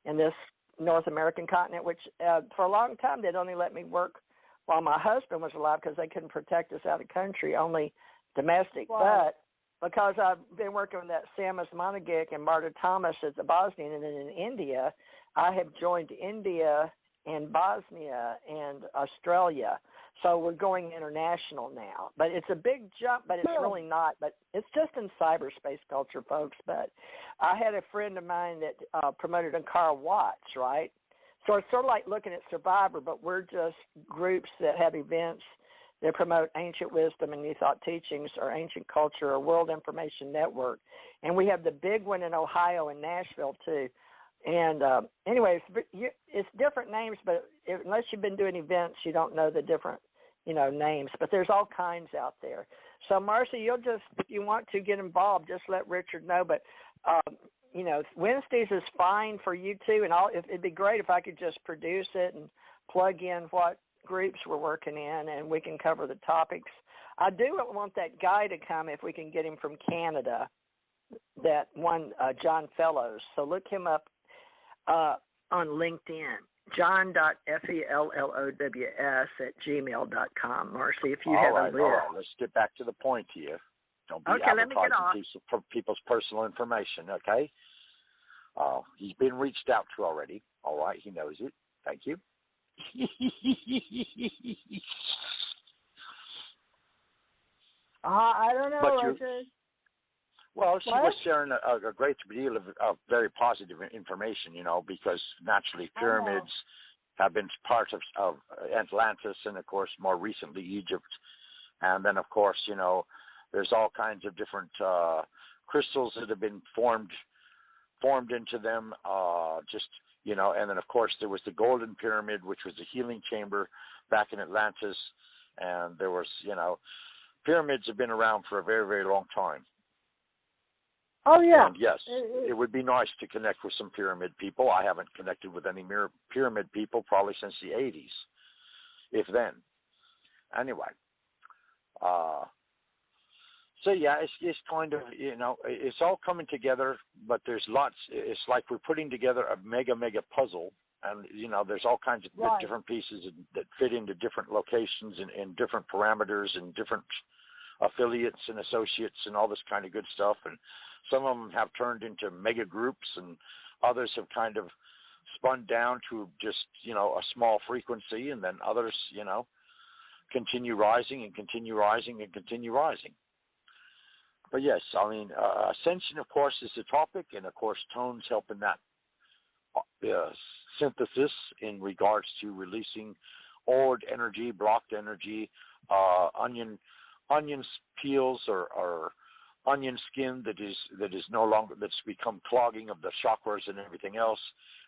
in this North American continent, which for a long time they'd only let me work while my husband was alive because they couldn't protect us out of country, only domestic. Wow. But because I've been working with that Samus Monagic and Marta Thomas at the Bosnian, and then in India, I have joined India and Bosnia and Australia. So we're going international now. But it's a big jump, but it's really not. But it's just in cyberspace culture, folks. But I had a friend of mine that promoted Ankara Watts, right? So it's sort of like looking at Survivor, but we're just groups that have events that promote ancient wisdom and new thought teachings, or ancient culture, or World Information Network. And we have the big one in Ohio and Nashville, too. And anyways, it's different names, but unless you've been doing events, you don't know the different, you know, names. But there's all kinds out there. So, Marci, you'll just, if you want to get involved, just let Richard know. But, you know, Wednesdays is fine for you, too. And it'd be great if I could just produce it and plug in what groups we're working in, and we can cover the topics. I do want that guy to come if we can get him from Canada, that one, John Fellows. So look him up on LinkedIn, john.fellows@gmail.com. Marci, if you have a list. All right, let's get back to the point here. Don't be advertising people's personal information, okay? He's been reached out to already. All right, he knows it. Thank you. I don't know, Richard. Well, she was sharing a great deal of very positive information, you know, because naturally pyramids have been part of Atlantis, and, of course, more recently Egypt. And then, of course, you know, there's all kinds of different crystals that have been formed into them, just, you know, and then, of course, there was the Golden Pyramid, which was a healing chamber back in Atlantis. And there was, you know, pyramids have been around for a very, very long time. Oh, yeah. And yes, it would be nice to connect with some pyramid people. I haven't connected with any pyramid people probably since the 80s, if then. Anyway. So, yeah, it's kind of, you know, it's all coming together, but there's lots. It's like we're putting together a mega puzzle, and, you know, there's all kinds of different pieces that fit into different locations and different parameters and different affiliates and associates and all this kind of good stuff. And some of them have turned into mega groups, and others have kind of spun down to just, you know, a small frequency, and then others, you know, continue rising and continue rising and continue rising. But yes, I mean, Ascension, of course, is the topic, and of course, tones help in that synthesis in regards to releasing old energy, blocked energy, onion peels or onion skin that is no longer, that's become clogging of the chakras and everything else,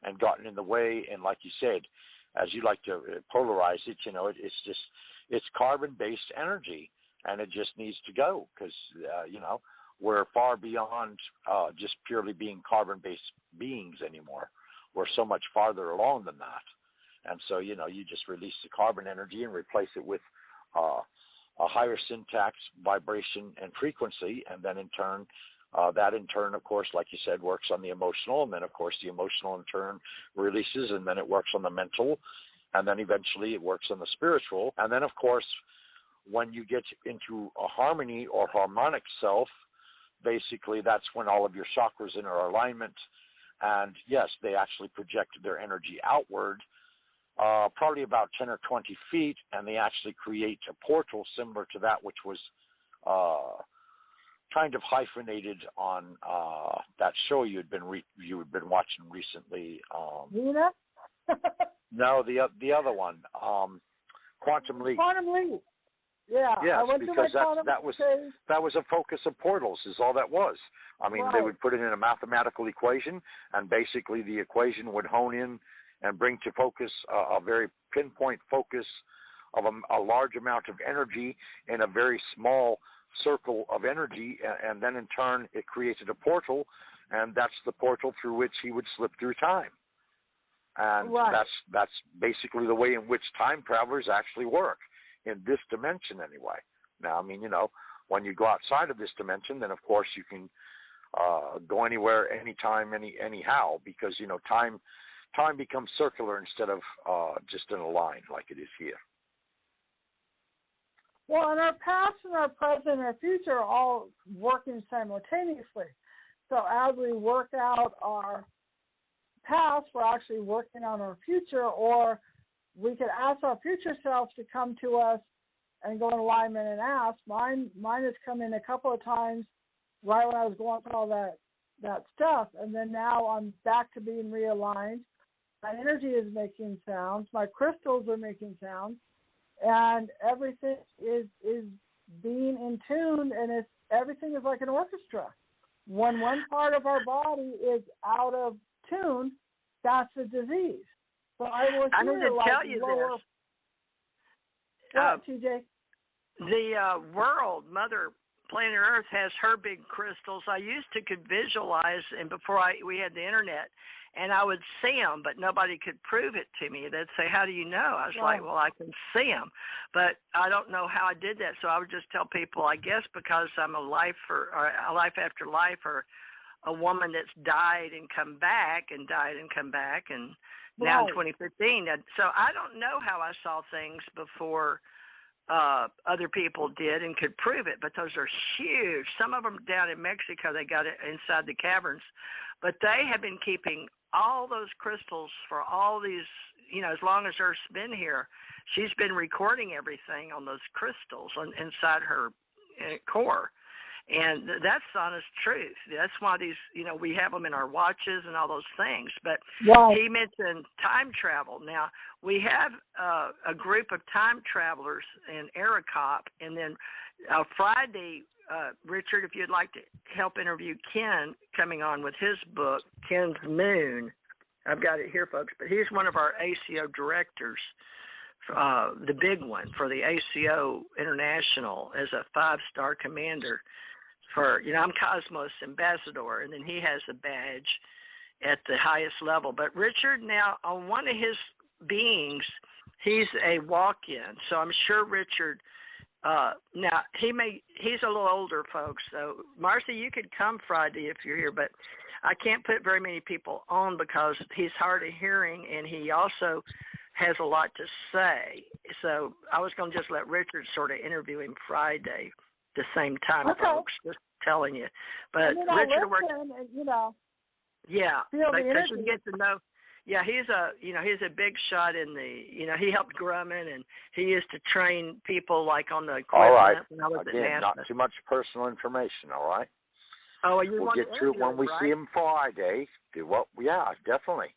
and gotten in the way. And like you said, as you like to polarize it, it's carbon-based energy, and it just needs to go because, we're far beyond just purely being carbon-based beings anymore. We're so much farther along than that. And so, you just release the carbon energy and replace it with a higher syntax, vibration, and frequency, and then in turn, that in turn, of course, like you said, works on the emotional, and then, of course, the emotional in turn releases, and then it works on the mental, and then eventually it works on the spiritual. And then, of course, when you get into a harmony or harmonic self, basically that's when all of your chakras are in alignment, and yes, they actually project their energy outward, probably about 10 or 20 feet, and they actually create a portal similar to that which was kind of hyphenated on that show you had been watching recently. Nina? No, the other one, Quantum Leap. Quantum Leap. Yeah. Yes, because that was a focus of portals, is all that was. I mean, They would put it in a mathematical equation, and basically the equation would hone in and bring to focus a very pinpoint focus of a large amount of energy in a very small circle of energy, and then in turn it created a portal, and that's the portal through which he would slip through time. And that's basically the way in which time travelers actually work, in this dimension anyway. Now, I mean, when you go outside of this dimension, then of course you can go anywhere, anytime, anyhow, because, time becomes circular instead of just in a line like it is here. Well, and our past and our present and our future are all working simultaneously. So as we work out our past, we're actually working on our future, or we could ask our future selves to come to us and go in alignment and ask. Mine has come in a couple of times right when I was going through all that stuff, and then now I'm back to being realigned. My energy is making sounds. My crystals are making sounds. And everything is being in tune, and everything is like an orchestra. When one part of our body is out of tune, that's a disease. So I need to tell you this. What, TJ? The world, Mother Planet Earth, has her big crystals. I used to could visualize, and before we had the internet, and I would see them, but nobody could prove it to me. They'd say, "How do you know?" I was like, "Well, I can see them, but I don't know how I did that." So I would just tell people, I guess because I'm a life after life, or a woman that's died and come back, and now in 2015. So I don't know how I saw things before other people did and could prove it, but those are huge. Some of them down in Mexico, they got it inside the caverns, but they have been keeping all those crystals for all these, as long as Earth's been here. She's been recording everything on those crystals inside her core. And that's the honest truth. That's why these, we have them in our watches and all those things. But he mentioned time travel. Now, we have a group of time travelers in Aricop. And then Friday, Richard, if you'd like to help interview Ken, coming on with his book, Ken's Moon. I've got it here, folks. But he's one of our ACO directors, the big one for the ACO International as a 5-star commander. I'm Cosmos Ambassador, and then he has a badge at the highest level. But Richard, now on one of his beings, he's a walk-in. So I'm sure Richard, now he's a little older, folks. So Marci, you could come Friday if you're here, but I can't put very many people on because he's hard of hearing, and he also has a lot to say. So I was going to just let Richard sort of interview him Friday. The same time, folks. Just telling you, but Richard works. Yeah, because you get to know. Yeah, he's a big shot in the. He helped Grumman, and he used to train people like on the equipment. All right. When I was Again, at NASA. Not too much personal information. All right. Oh, we'll get to it when we see him Friday. Yeah, definitely.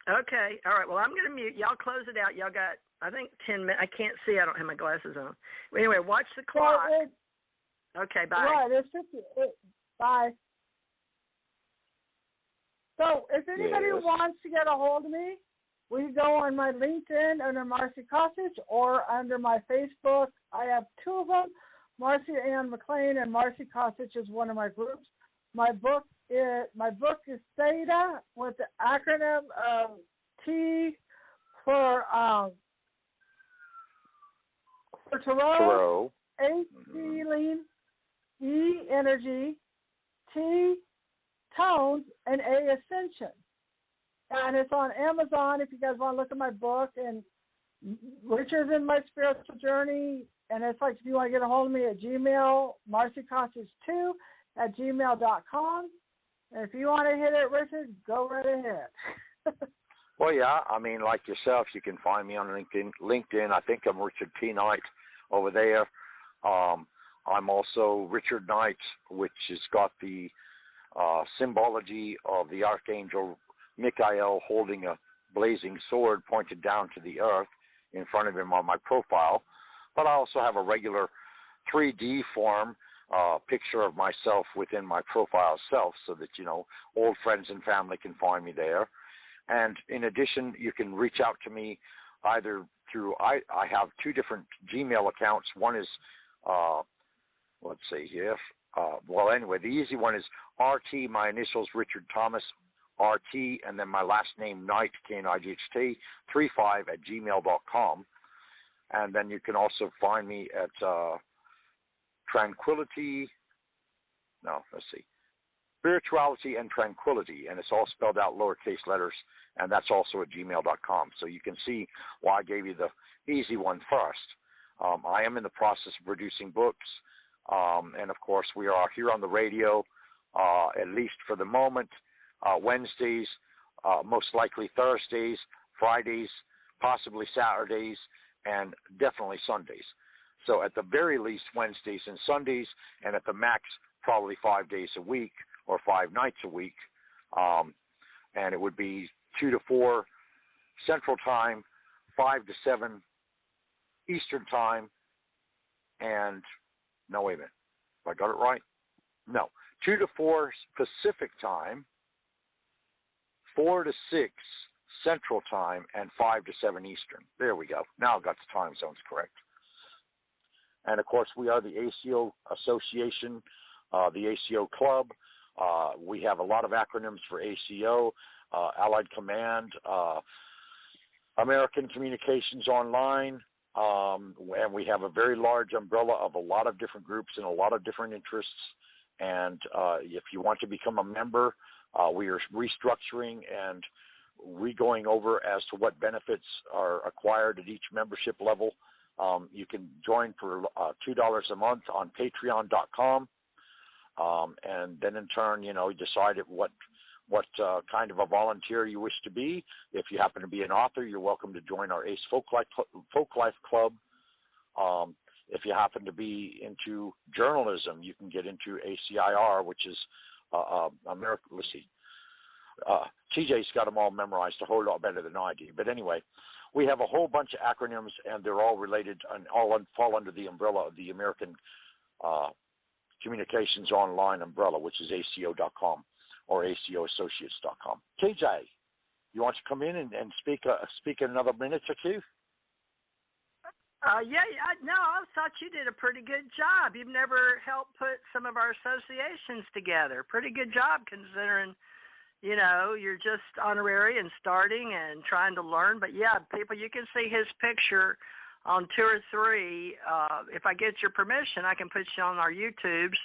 Okay. All right. Well, I'm going to mute. Y'all close it out. Y'all got, I think, 10 minutes. I can't see. I don't have my glasses on. Anyway, watch the clock. Okay, bye. Right, it's 50. Bye. So, if anybody wants to get a hold of me, We can go on my LinkedIn under Marci Kosich or under my Facebook. I have two of them, Marci Ann McLean, and Marci Kosich is one of my groups. My book is Theta with the acronym of T for Tarot, H healing, E energy, T tones, and A ascension. And it's on Amazon if you guys want to look at my book. And Richard's in my spiritual journey. And it's like if you want to get a hold of me at Gmail, marcikosich2@gmail.com. And if you want to hit it, Richard, go right ahead. Well, yeah, I mean, like yourself, you can find me on LinkedIn. I think I'm Richard P. Knight over there. I'm also Richard Knight, which has got the symbology of the Archangel Michael holding a blazing sword pointed down to the earth in front of him on my profile. But I also have a regular 3D form picture of myself within my profile self so that, old friends and family can find me there. And in addition, you can reach out to me either through, I have two different Gmail accounts. One is, let's see here. Well, anyway, the easy one is RT, my initials, Richard Thomas, RT, and then my last name, Knight, Knight, 35@gmail.com. And then you can also find me at Spirituality and Tranquility, and it's all spelled out lowercase letters, and that's also at gmail.com. So you can see why I gave you the easy one first. I am in the process of producing books, and of course we are here on the radio, at least for the moment, Wednesdays, most likely Thursdays, Fridays, possibly Saturdays, and definitely Sundays. So at the very least Wednesdays and Sundays, and at the max probably 5 days a week or 5 nights a week. And it would be 2 to 4 Central Time, 5 to 7 Eastern Time, and no, wait a minute. Have I got it right? No. 2 to 4 Pacific Time, 4 to 6 Central Time, and 5 to 7 Eastern. There we go. Now I've got the time zones correct. And, of course, we are the ACO Association, the ACO Club. We have a lot of acronyms for ACO, Allied Command, American Communications Online, and we have a very large umbrella of a lot of different groups and a lot of different interests. And if you want to become a member, we are restructuring and re-going over as to what benefits are acquired at each membership level. You can join for $2 a month on patreon.com, and then in turn, decide what kind of a volunteer you wish to be. If you happen to be an author, you're welcome to join our ACE Folklife Club. If you happen to be into journalism, you can get into ACIR, which is American. Let's see. TJ's got them all memorized a whole lot better than I do. But anyway, we have a whole bunch of acronyms, and they're all related and all fall under the umbrella of the American Communications Online umbrella, which is ACO.com or ACOassociates.com. TJ, you want to come in and speak in another minute or two? I thought you did a pretty good job. You've never helped put some of our associations together. Pretty good job considering, you're just honorary and starting and trying to learn. But, yeah, people, you can see his picture on 2 or 3. If I get your permission, I can put you on our YouTubes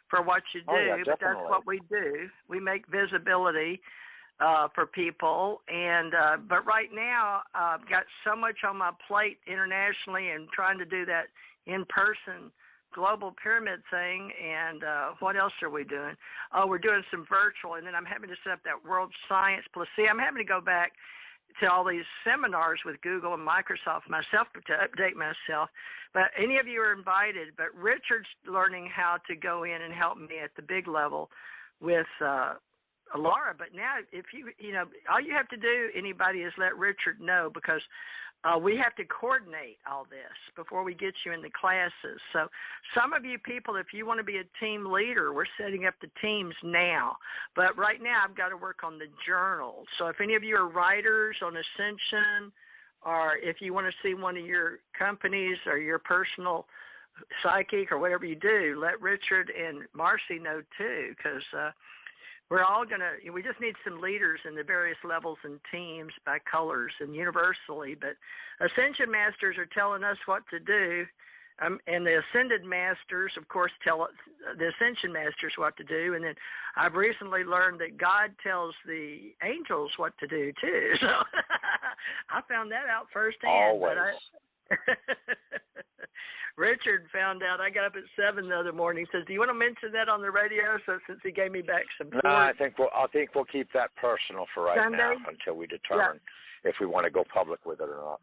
for what you do. Oh, yeah, but that's what we do. We make visibility for people. And but right now, I've got so much on my plate internationally and trying to do that in-person global pyramid thing. And what else are we doing? Oh, we're doing some virtual. And then I'm having to set up that World Science Plus. See, I'm having to go back to all these seminars with Google and Microsoft myself to update myself. But any of you are invited. But Richard's learning how to go in and help me at the big level with Laura. But now, if you all you have to do, anybody, is let Richard know, because we have to coordinate all this before we get you in the classes. So some of you people, if you want to be a team leader, we're setting up the teams now. But right now I've got to work on the journal. So if any of you are writers on Ascension, or if you want to see one of your companies or your personal psychic or whatever you do, let Richard and Marci know too, because we're all going to, we just need some leaders in the various levels and teams by colors and universally. But Ascension Masters are telling us what to do. And the Ascended Masters, of course, tell the Ascension Masters what to do. And then I've recently learned that God tells the angels what to do, too. So I found that out firsthand. Always. Richard found out. I got up at 7 the other morning. He says, "Do you want to mention that on the radio?" So since he gave me back some No, I think we'll keep that personal for right now until we determine if we want to go public with it or not.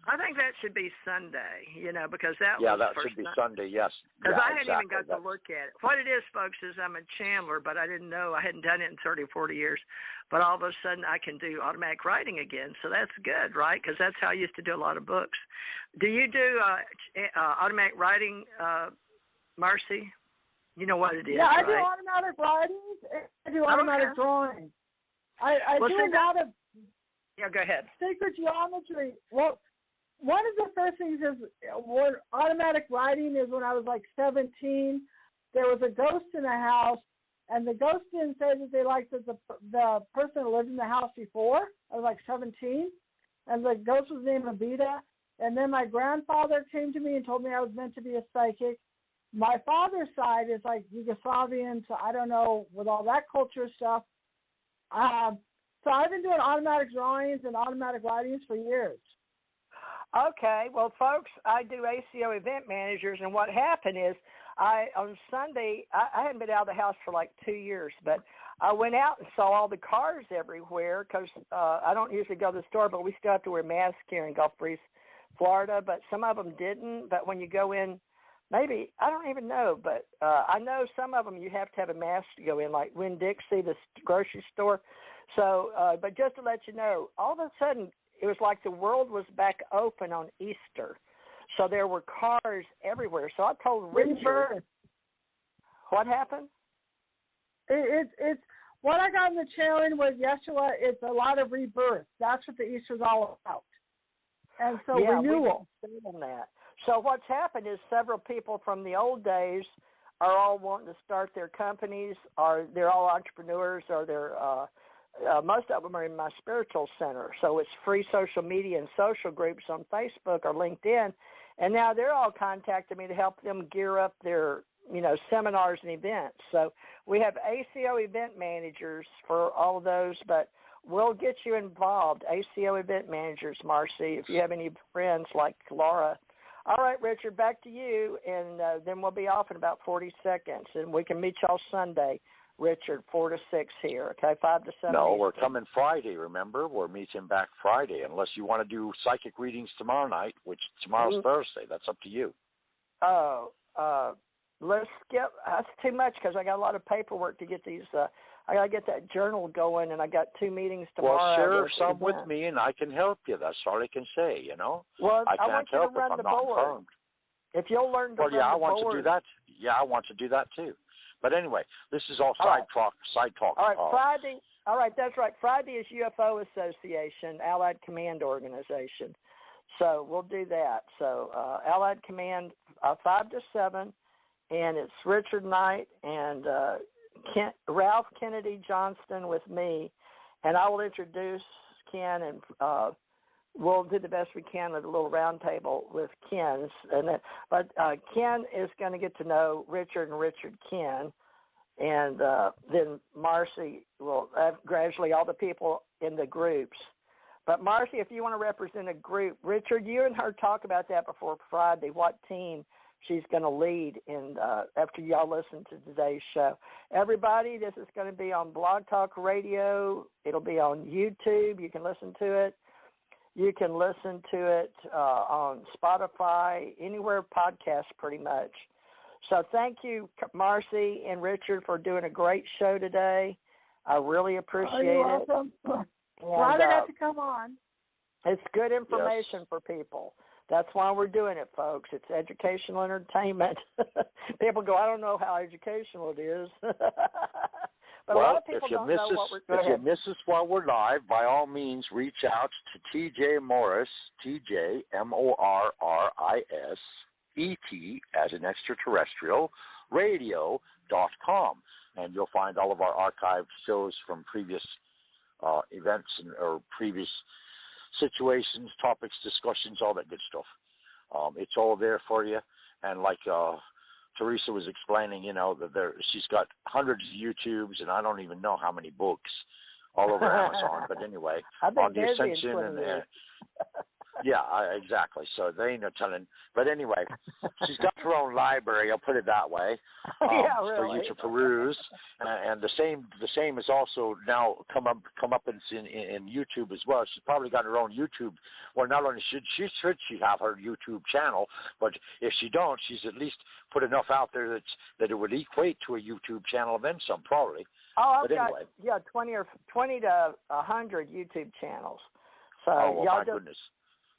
I think that should be Sunday, because that should be Sunday, yes. Because I hadn't even got to look at it. What it is, folks, is I'm a channeler, but I didn't know. I hadn't done it in 30 or 40 years. But all of a sudden I can do automatic writing again, so that's good, right? Because that's how I used to do a lot of books. Do you do automatic writing, Marci? You know what it is, I right? do automatic writings. I do automatic drawings. I do a lot of go ahead. sacred geometry. Well, one of the first things is what automatic writing is when I was like 17, there was a ghost in the house, and the ghost didn't say that they liked the person that lived in the house before. I was like 17, and the ghost was named Abida. And then my grandfather came to me and told me I was meant to be a psychic. My father's side is like Yugoslavian, so I don't know with all that culture stuff. So I've been doing automatic drawings and automatic writings for years. Okay, well, folks, I do ACO event managers, and what happened is on Sunday, I hadn't been out of the house for like 2 years, but I went out and saw all the cars everywhere because I don't usually go to the store, but we still have to wear masks here in Gulf Breeze, Florida, but some of them didn't. But when you go in, maybe, I don't even know, but I know some of them you have to have a mask to go in, like Winn-Dixie, the grocery store. So, but just to let you know, all of a sudden, it was like the world was back open on Easter. So there were cars everywhere. So I told Richard, what happened? It's what I got in the channeling with Yeshua. It's a lot of rebirth. That's what the Easter's all about. And so renewal. On that. So what's happened is several people from the old days are all wanting to start their companies, or they're all entrepreneurs, or they're most of them are in my spiritual center. So it's free social media and social groups on Facebook or LinkedIn. And now they're all contacting me to help them gear up their, seminars and events. So we have ACO event managers for all of those, but we'll get you involved, ACO event managers, Marci, if you have any friends like Laura. All right, Richard, back to you, and then we'll be off in about 40 seconds, and we can meet y'all Sunday. Richard, 4 to 6 here, okay, 5 to 7. No, we're coming Friday, remember? We're meeting back Friday, unless you want to do psychic readings tomorrow night, which tomorrow's Thursday. That's up to you. Oh, let's skip. That's too much because I got a lot of paperwork to get these. I got to get that journal going, and I got 2 meetings tomorrow. Well, share some with me, and I can help you. That's all I can say, Well, I can't want you help to run if I'm the not board. informed. If you'll learn to run the board. Well, I want to do that. Yeah, I want to do that, too. But anyway, this is all side talk. All right, Friday. All right, that's right. Friday is UFO Association, Allied Command Organization. So we'll do that. So Allied Command, 5 to 7, and it's Richard Knight and Ralph Kennedy Johnston with me, and I will introduce Ken, and we'll do the best we can at a little round table with Ken. But Ken is going to get to know Richard and Richard Ken, and then Marci will gradually all the people in the groups. But Marci, if you want to represent a group, Richard, you and her talk about that before Friday, what team she's going to lead in after y'all listen to today's show. Everybody, this is going to be on Blog Talk Radio. It'll be on YouTube. You can listen to it. You can listen to it on Spotify, anywhere podcasts pretty much. So thank you, Marci and Richard, for doing a great show today. I really appreciate it. You're welcome. Glad I got to come on. It's good information for people. That's why we're doing it, folks. It's educational entertainment. People go, I don't know how educational it is. But a lot of people don't know what we're doing. If you miss us while we're live, by all means, reach out to TJ Morris, TJ, MORRIS, ET, as an extraterrestrial, radio.com. And you'll find all of our archived shows from previous events or previous situations, topics, discussions, all that good stuff. It's all there for you. And like Theresa was explaining, that she's got hundreds of YouTubes, and I don't even know how many books all over Amazon. But anyway, on the Ascension and exactly. So they ain't no telling. But anyway, she's got her own library. I'll put it that way, for you to peruse. And the same is also now come up in YouTube as well. She's probably got her own YouTube. Well, not only should she have her YouTube channel, but if she don't, she's at least put enough out there that it would equate to a YouTube channel and then some, probably. Oh, I've got 20 to 100 YouTube channels. So my goodness.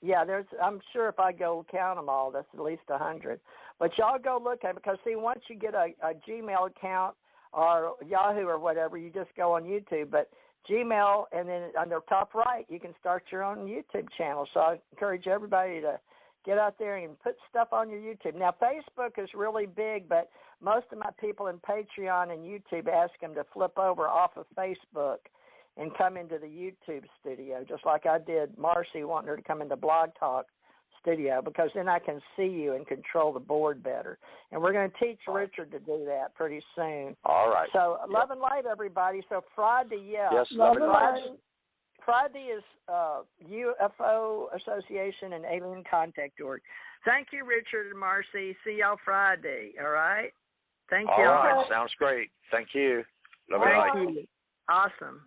Yeah, I'm sure if I go count them all, that's at least 100. But y'all go look at it, because, see, once you get a Gmail account or Yahoo or whatever, you just go on YouTube. But Gmail, and then on the top right, you can start your own YouTube channel. So I encourage everybody to get out there and put stuff on your YouTube. Now, Facebook is really big, but most of my people in Patreon and YouTube ask them to flip over off of Facebook and come into the YouTube studio, just like I did Marci, wanting her to come into Blog Talk studio, because then I can see you and control the board better. And we're going to teach Richard to do that pretty soon. All right. So love and light, everybody. So Friday, Yes, love and light. Friday is UFO Association and Alien Contact Org. Thank you, Richard and Marci. See y'all Friday, all right? Thank you. All right, sounds great. Thank you. Love and light. Awesome.